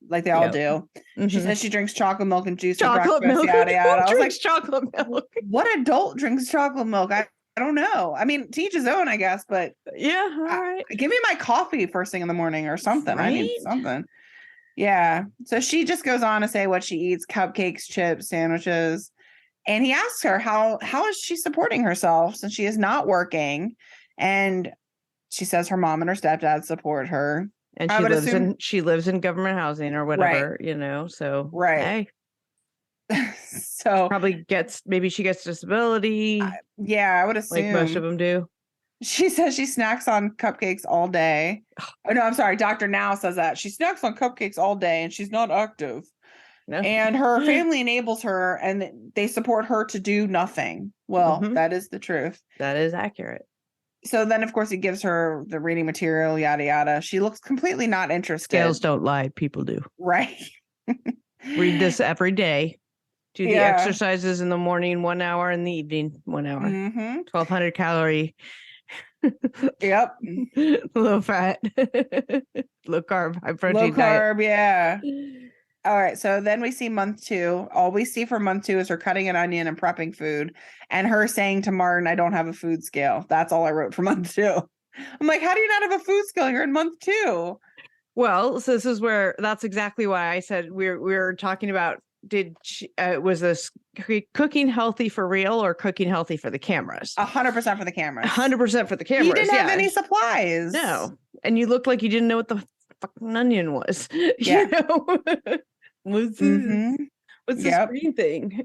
like they all do. She says she drinks chocolate milk and juice for breakfast, yada yada. I was like,
chocolate milk.
What adult drinks chocolate milk? I don't know. I mean, to each his own, I guess, but
yeah, all right.
Give me my coffee first thing in the morning or something. Right? I need something. Yeah. So she just goes on to say what she eats: cupcakes, chips, sandwiches. And he asks her how is she supporting herself since she is not working. And she says her mom and her stepdad support her.
And she lives in government housing or whatever, so
right.
Hey.
So
maybe she gets disability.
Yeah, I would assume
like most of them do.
She says she snacks on cupcakes all day. Oh no, I'm sorry. Dr. Now says that she snacks on cupcakes all day and she's not active. No. And her family enables her and they support her to do nothing. Well, that is the truth.
That is accurate.
So then, of course, he gives her the reading material, yada, yada. She looks completely not interested.
Scales don't lie. People do.
Right.
Read this every day. Do the exercises in the morning, 1 hour, in the evening, 1 hour. 1,200 calorie.
Yep.
Low fat. Low carb. High protein
Low carb,
diet.
Yeah. All right. So then we see month 2. All we see for month 2 is her cutting an onion and prepping food and her saying to Martin, "I don't have a food scale." That's all I wrote for month 2. I'm like, how do you not have a food scale? You're in month 2.
Well, so this is that's exactly why I said we're talking about, was this cooking healthy for real or cooking healthy for the cameras?
100% for the cameras.
100% for the cameras.
You didn't have any supplies.
No. And you looked like you didn't know what the fucking onion was.
Yeah.
What's this green thing?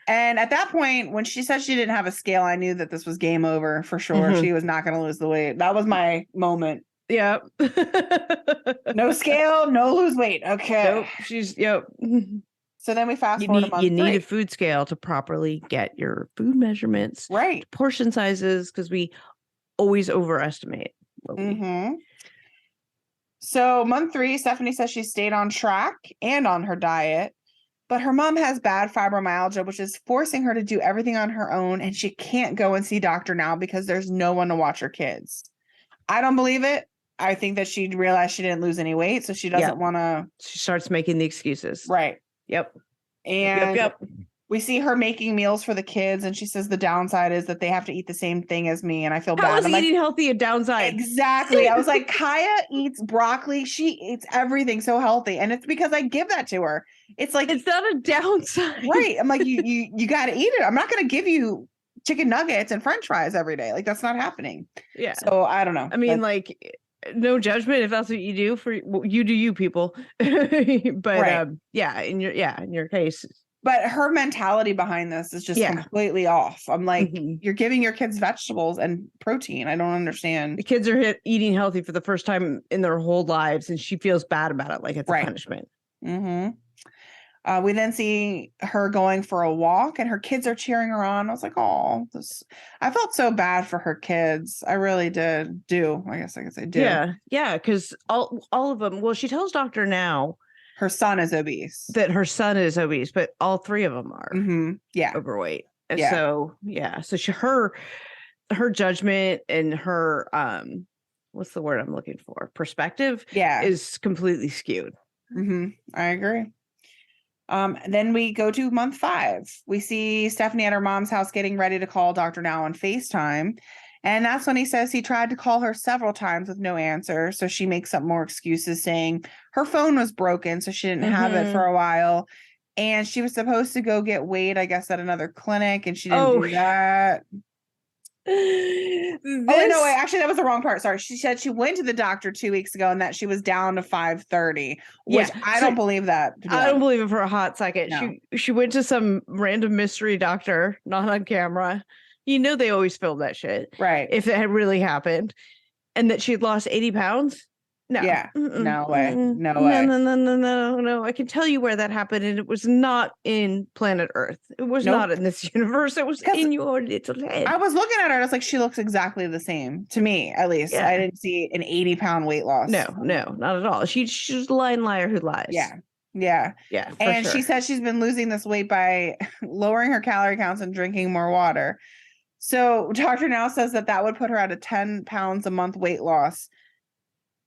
And at that point, when she said she didn't have a scale, I knew that this was game over for sure. She was not going to lose the weight. That was my moment.
Yeah.
No scale, no lose weight. Okay.
Nope.
So then we fast forward to month 3.
You need a food scale to properly get your food measurements,
right?
Portion sizes, because we always overestimate.
So month 3, Stephanie says she stayed on track and on her diet, but her mom has bad fibromyalgia, which is forcing her to do everything on her own. And she can't go and see Dr. Now because there's no one to watch her kids. I don't believe it. I think that she realized she didn't lose any weight. So she doesn't want to.
She starts making the excuses.
Right.
Yep.
And
yep.
We see her making meals for the kids, and she says the downside is that they have to eat the same thing as me, and I feel
How
bad.
is
I'm like,
eating healthy a downside?
exactly. I was like, Kaya eats broccoli. She eats everything so healthy, and it's because I give that to her. It's like
It's not a downside.
right. I'm like, you got to eat it. I'm not going to give you chicken nuggets and French fries every day. Like that's not happening.
Yeah.
So I don't know.
I mean, like, no judgment if that's what you do you do you people. But
right.
yeah, in your case.
But her mentality behind this is just completely off. I'm like, you're giving your kids vegetables and protein. I don't understand.
The kids are eating healthy for the first time in their whole lives, and she feels bad about it, like it's a punishment.
We then see her going for a walk, and her kids are cheering her on. I was like, oh, I felt so bad for her kids. I really did. I guess I do.
Yeah, because all of them. Well, she tells Doctor now.
Her son is obese.
That her son is obese, but all three of them are overweight. And so her judgment and her what's the word I'm looking for? Perspective is completely skewed.
I agree. Then we go to month 5. We see Stephanie at her mom's house getting ready to call Dr. Now on FaceTime. And that's when he says he tried to call her several times with no answer. So she makes up more excuses saying her phone was broken, so she didn't have it for a while. And she was supposed to go get weighed, I guess, at another clinic, and she didn't do that. Oh, no, wait, actually, that was the wrong part. Sorry. She said she went to the doctor 2 weeks ago and that she was down to 530, which I don't believe that.
I don't believe it for a hot second. No. She went to some random mystery doctor, not on camera. You know, they always film that shit.
Right.
If it had really happened. And that she had lost 80 pounds. No.
Yeah. No way. No way.
No. I can tell you where that happened. And it was not in planet Earth. It was not in this universe. It was in your little head.
I was looking at her. I was like, she looks exactly the same to me, at least. Yeah. I didn't see an 80-pound weight loss.
No, not at all. She's a lying liar who lies.
Yeah. And she says she's been losing this weight by lowering her calorie counts and drinking more water. So Dr. Now says that would put her at a 10 pounds a month weight loss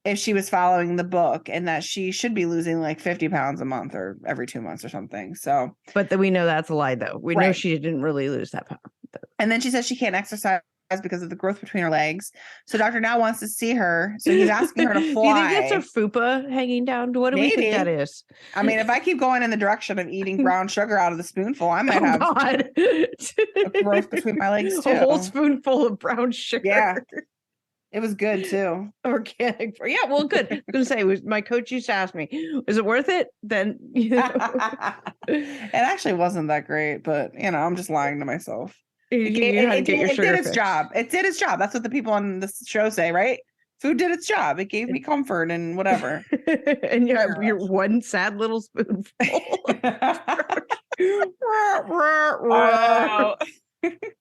if she was following the book, and that she should be losing like 50 pounds a month or every 2 months or something. So,
but we know that's a lie though. We know she didn't really lose that pound.
And then she says she can't exercise because of the growth between her legs. So Dr. Now wants to see her. So he's asking her to fly.
Do you think that's her fupa hanging down? What do we think that is?
I mean, if I keep going in the direction of eating brown sugar out of the spoonful, I might have a growth between my legs too.
A whole spoonful of brown sugar.
Yeah. It was good too.
Organic. Yeah, well, good. I was going to say, my coach used to ask me, is it worth it? Then,
It actually wasn't that great, but I'm just lying to myself. It did its job. It did its job. That's what the people on this show say, right? Food did its job. It gave me comfort and whatever.
And you're one sad little spoonful.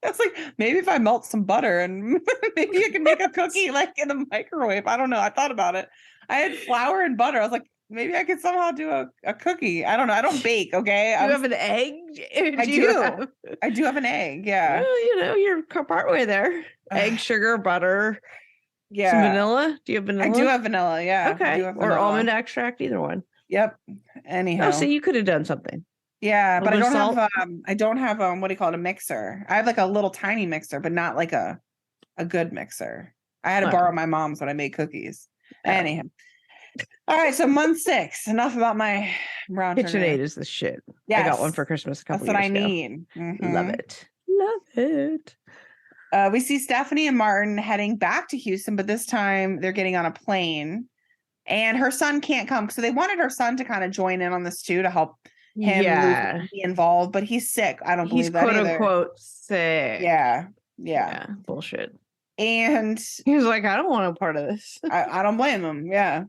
That's like, maybe if I melt some butter and maybe I can make a cookie like in the microwave. I don't know. I thought about it. I had flour and butter. I was like, maybe I could somehow do a cookie. I don't know. I don't bake. Okay.
You have an egg?
I do have an egg. Yeah.
Well, you're partway there. Egg, sugar, butter.
Yeah.
Some vanilla. Do you have vanilla?
I do have vanilla. Yeah.
Okay. Or almond extract, either one.
Yep. Anyhow.
Oh, so you could have done something.
Yeah, but I don't have what do you call it? A mixer. I have like a little tiny mixer, but not like a good mixer. I had to borrow my mom's when I made cookies. Anyhow. All right, so month 6. Enough about my brown
KitchenAid is the shit. Yes. I got one for Christmas a couple years ago. That's what I need. Love it. Love it.
We see Stephanie and Martin heading back to Houston, but this time they're getting on a plane. And her son can't come. So they wanted her son to kind of join in on this too, to help him be involved. But he's sick. I don't believe that either. He's
quote unquote sick.
Yeah.
Bullshit.
And
he was like, I don't want a part of this.
I don't blame him. Yeah.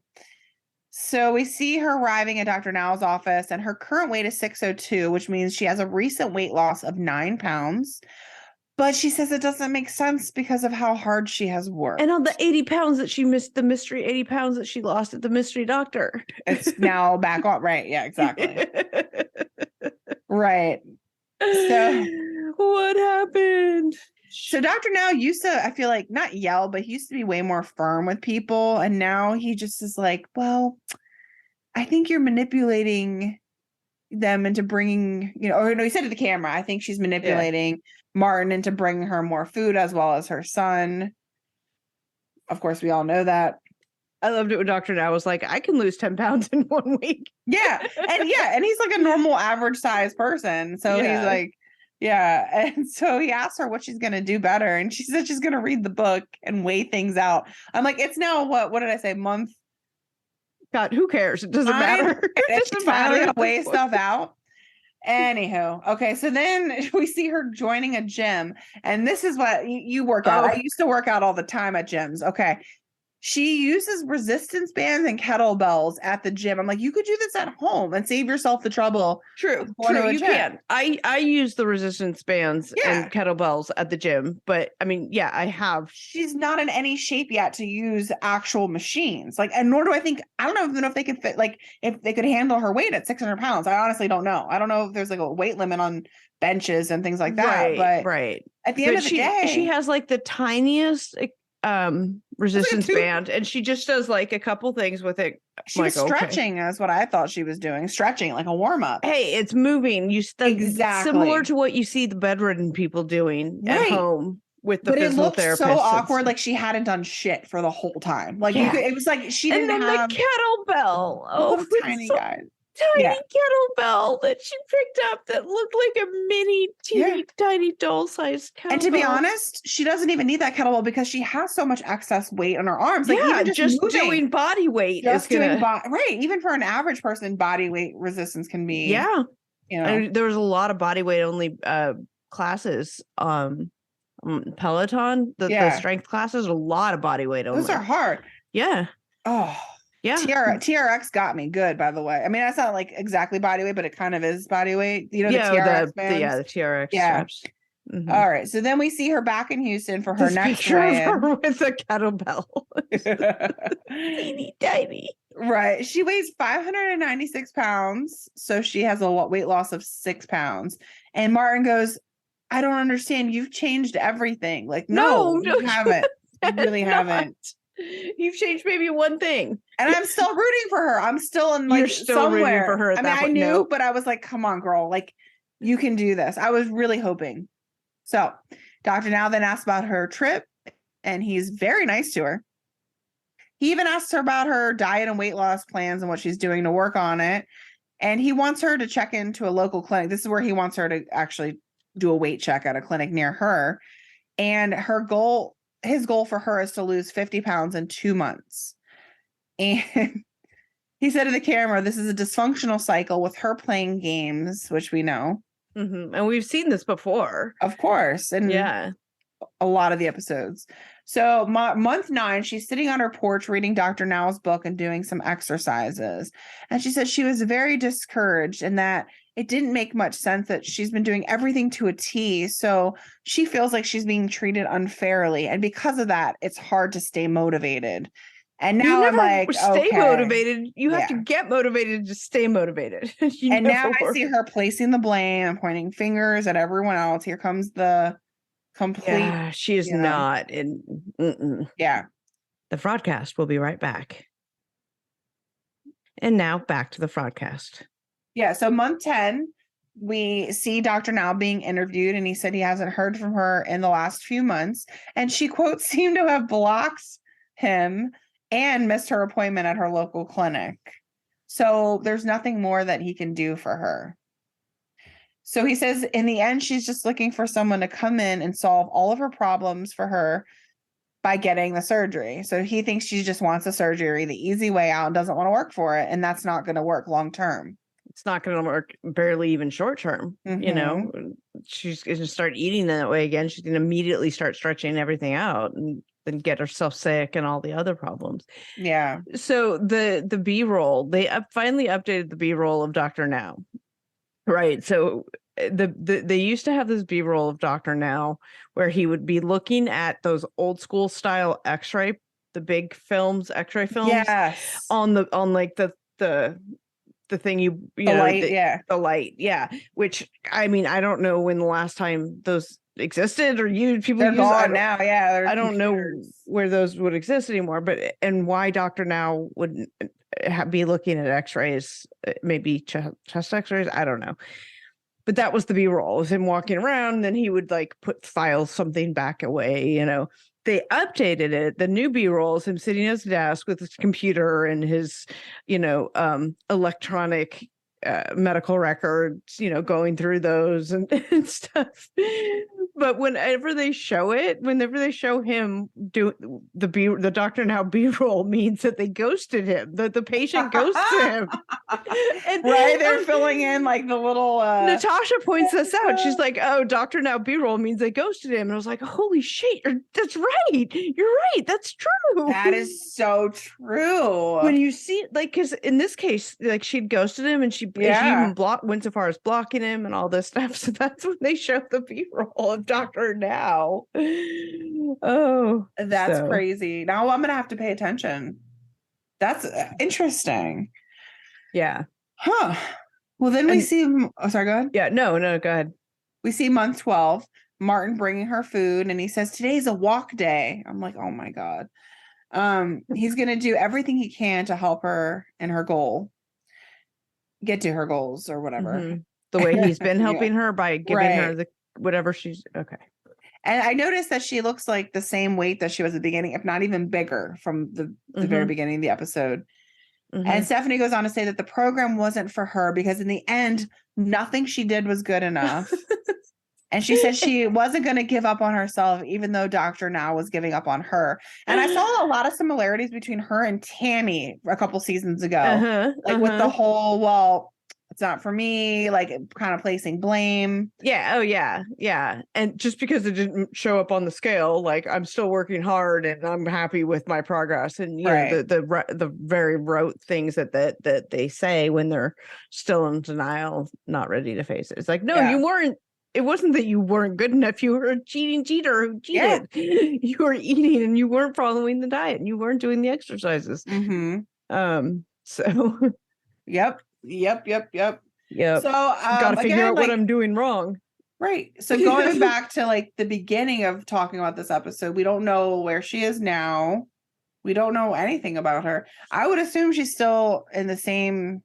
So we see her arriving at Dr. Now's office, and her current weight is 602, which means she has a recent weight loss of 9 pounds. But she says it doesn't make sense because of how hard she has worked.
And on the 80 pounds that she missed, the mystery 80 pounds that she lost at the mystery doctor.
It's now back on. Right. Yeah, exactly. Right. So
what happened?
So Dr. Now used to, I feel like, not yell, but he used to be way more firm with people. And now he just is like, well, I think you're manipulating them into bringing, or no, he said to the camera, I think she's manipulating Martin into bringing her more food as well as her son. Of course, we all know that.
I loved it when Dr. Now was like, I can lose 10 pounds in 1 week.
Yeah. And he's like a normal average size person. So he's like, and so he asked her what she's going to do better. And she said she's going to read the book and weigh things out. I'm like, it's now what did I say? Month.
God, who cares? It doesn't matter.
It doesn't matter to weigh stuff out. Anywho, okay, so then we see her joining a gym, and this is what you work out. I used to work out all the time at gyms. Okay. She uses resistance bands and kettlebells at the gym. I'm like, you could do this at home and save yourself the trouble.
True, you can. I use the resistance bands and kettlebells at the gym, but I mean, I have. She's
not in any shape yet to use actual machines. Like, and nor do I don't even know if they could fit, like, if they could handle her weight at 600 pounds. I honestly don't know. I don't know if there's like a weight limit on benches and things like that. But at the end of the day,
she has like the tiniest resistance band, and she just does like a couple things with it.
She was stretching is what I thought she was doing, stretching like a warm-up.
Hey, it's moving. Exactly similar to what you see the bedridden people doing at home with the physical therapist.
So awkward, like she hadn't done shit for the whole time. Like it was like she didn't have
the kettlebell. Oh,
tiny guys.
Tiny kettlebell that she picked up that looked like a mini tiny doll-sized kettlebell.
And to be honest, she doesn't even need that kettlebell because she has so much excess weight on her arms. Like even just
doing body weight
even for an average person, body weight resistance can be
there was a lot of body weight only classes Peloton, the strength classes, a lot of body weight only.
Those are hard.
Yeah.
TRX got me good, by the way. I mean, that's not like exactly body weight, but it kind of is body weight. You know, the TRX bands?
The TRX straps.
Mm-hmm. All right. So then we see her back in Houston for her next weigh-in.
With a kettlebell. Teeny tiny.
Right. She weighs 596 pounds. So she has a weight loss of 6 pounds. And Martin goes, I don't understand. You've changed everything. Like, no you haven't. You really haven't.
You've changed maybe one thing.
And I'm still rooting for her. I'm still in like
You're still
somewhere.
Rooting for her at
I knew, but I was like, come on, girl. Like, you can do this. I was really hoping. So Dr. Now then asked about her trip, and he's very nice to her. He even asked her about her diet and weight loss plans and what she's doing to work on it. And he wants her to check into a local clinic. This is where he wants her to actually do a weight check at a clinic near her. And his goal for her is to lose 50 pounds in 2 months. And he said to the camera, this is a dysfunctional cycle with her playing games, which we know.
Mm-hmm. And we've seen this before.
Of course. And a lot of the episodes. So month 9, she's sitting on her porch reading Dr. Now's book and doing some exercises. And she said she was very discouraged and that it didn't make much sense that she's been doing everything to a T. So she feels like she's being treated unfairly. And because of that, it's hard to stay motivated. And now I'm like,
stay motivated. You have to get motivated to stay motivated.
And now I see her placing the blame and pointing fingers at everyone else. Here comes the complete.
Yeah, she is not in.
Yeah.
The Fraudcast will be right back. And now back to the Fraudcast.
Yeah. So month 10, we see Dr. Now being interviewed, and he said he hasn't heard from her in the last few months. And she, quote, seemed to have blocked him and missed her appointment at her local clinic. So there's nothing more that he can do for her. So he says in the end, she's just looking for someone to come in and solve all of her problems for her by getting the surgery. So he thinks she just wants the surgery, the easy way out, and doesn't want to work for it. And that's not going to work long term.
It's not going to work barely even short term.
Mm-hmm.
You know, she's going to start eating that way again. She's going to immediately start stretching everything out and then get herself sick and all the other problems.
Yeah.
So the B-roll, they finally updated the B-roll of Dr. Now. Right. So they used to have this B-roll of Dr. Now where he would be looking at those old school style X-ray, the big films, X-ray films.
Yes.
On like the thing the light, the light, which I mean, I don't know when the last time those existed or used. People
They're
use
gone now. Yeah.
I don't know where those would exist anymore, but and why Dr. Now would be looking at x-rays, maybe chest x-rays. I don't know. But that was the B-roll, was him walking around, and then he would like file something back away, They updated it. The new B-roll is him sitting at his desk with his computer and his, electronic medical records, going through those and stuff. But whenever they show him do the Dr. Now B-roll means that they ghosted him, that the patient ghosted him. And
they're filling in like the little
Natasha points this out. She's like, oh, Dr. Now B-roll means they ghosted him. And I was like, holy shit, that's right. You're right. That's true.
That is so true.
When you see, like, because in this case, like, she'd ghosted him, and she even went so far as blocking him and all this stuff. So that's when they showed the B-roll of Dr. Now. Oh,
that's crazy. Now I'm gonna have to pay attention. That's interesting.
Yeah.
Huh. Well, then we see. Oh, sorry. Go ahead.
Yeah. No. Go ahead.
We see month 12. Martin bringing her food, and he says today's a walk day. I'm like, oh my god. He's gonna do everything he can to help her in her goal, get to her goals or whatever.
Mm-hmm. The way he's been helping her by giving her the whatever she's okay.
And I noticed that she looks like the same weight that she was at the beginning, if not even bigger from the very beginning of the episode. Mm-hmm. And Stephanie goes on to say that the program wasn't for her because in the end, nothing she did was good enough. And she said she wasn't going to give up on herself, even though Dr. Now was giving up on her. And I saw a lot of similarities between her and Tammy a couple seasons ago, with the whole, well, it's not for me, like kind of placing blame.
Yeah. Oh, yeah. Yeah. And just because it didn't show up on the scale, like I'm still working hard and I'm happy with my progress. And you know, the very rote things that they say when they're still in denial, not ready to face it. It's like, no, you weren't. It wasn't that you weren't good enough. You were a cheater who cheated. Yeah. You were eating and you weren't following the diet and you weren't doing the exercises.
Mm-hmm.
So.
Yep. So
got to figure out what I'm doing wrong.
Right. So going back to like the beginning of talking about this episode, we don't know where she is now. We don't know anything about her. I would assume she's still in the same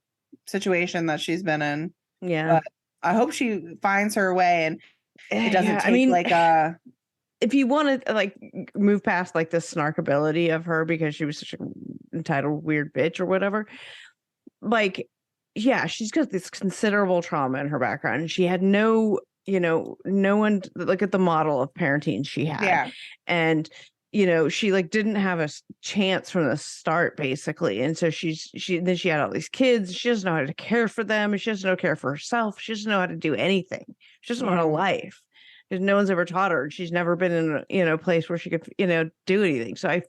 situation that she's been in.
Yeah.
But I hope she finds her way and it doesn't take
if you want to like move past like the snarkability of her because she was such an entitled weird bitch or whatever, like, yeah, she's got this considerable trauma in her background and she had no one. Look at the model of parenting she had.
Yeah.
And she like didn't have a chance from the start basically. And so she had all these kids. She doesn't know how to care for them. She doesn't know how to care for herself. She doesn't know how to do anything. She doesn't know how to life because no one's ever taught her. She's never been in a place where she could, do anything. So I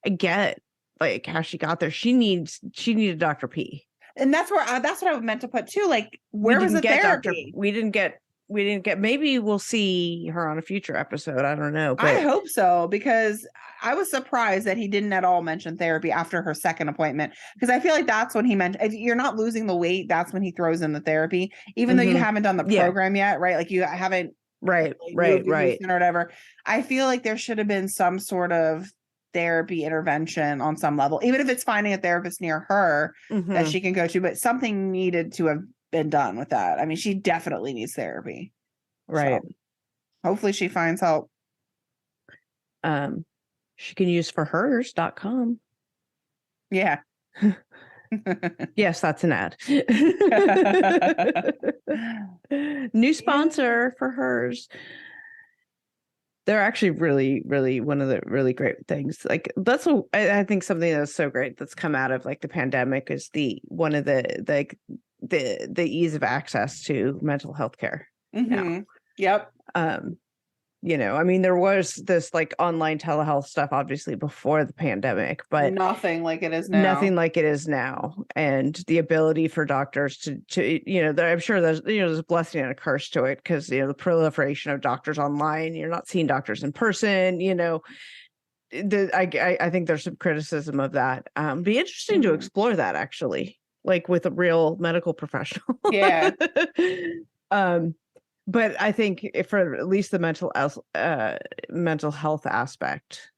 get like how she got there. She needed Dr. P.
And that's what I meant to put too. Like, where was the therapy?
We didn't get, maybe we'll see her on a future episode. I don't know. But
I hope so, because I was surprised that he didn't at all mention therapy after her second appointment. Because I feel like that's when he meant, if you're not losing the weight, that's when he throws in the therapy, even though you haven't done the program yet, right? Like you haven't.
Right.
Or whatever. I feel like there should have been some sort of therapy intervention on some level, even if it's finding a therapist near her that she can go to, but something needed to have been done with that. I mean, she definitely needs therapy.
Right.
So hopefully she finds help.
She can use forhers.com.
Yeah.
Yes, that's an ad. New sponsor for hers. They're actually really, really one of the really great things. Like that's I think something that's so great that's come out of like the pandemic is one of the ease of access to mental health care.
Yep.
I mean, there was this like online telehealth stuff obviously before the pandemic, but
nothing like it is now.
And the ability for doctors to I'm sure there's a blessing and a curse to it because, the proliferation of doctors online, you're not seeing doctors in person, I think there's some criticism of that. Be interesting to explore that actually, like with a real medical professional.
Yeah.
But I think for at least the mental health aspect,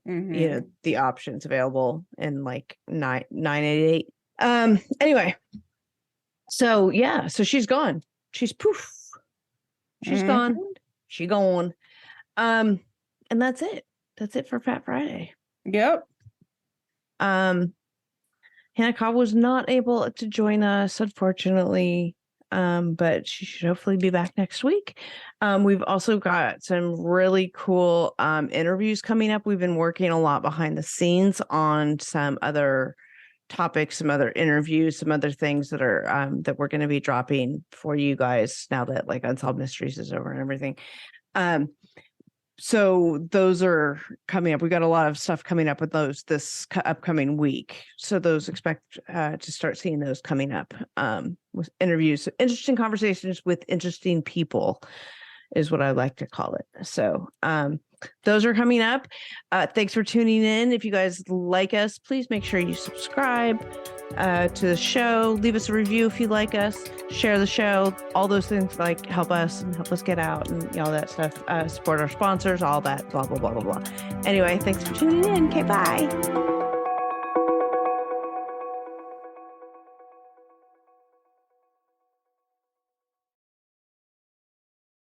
you know, the options available in like 988. Anyway, so yeah, so she's gone. She's poof. She's gone. She gone. And that's it. That's it for Fat Friday.
Yep.
Hannah Cobb was not able to join us, unfortunately. But she should hopefully be back next week. We've also got some really cool interviews coming up. We've been working a lot behind the scenes on some other topics, some other interviews, some other things that are that we're going to be dropping for you guys now that like Unsolved Mysteries is over and everything. So those are coming up. We got a lot of stuff coming up with those this upcoming week. So those expect to start seeing those coming up with interviews, interesting conversations with interesting people is what I like to call it. So those are coming up. Thanks for tuning in. If you guys like us, please make sure you subscribe to the show. Leave us a review if you like us. Share the show. All those things like help us get out and all that stuff. Support our sponsors, all that, blah, blah, blah, blah, blah. Anyway, thanks for tuning in. Okay, bye.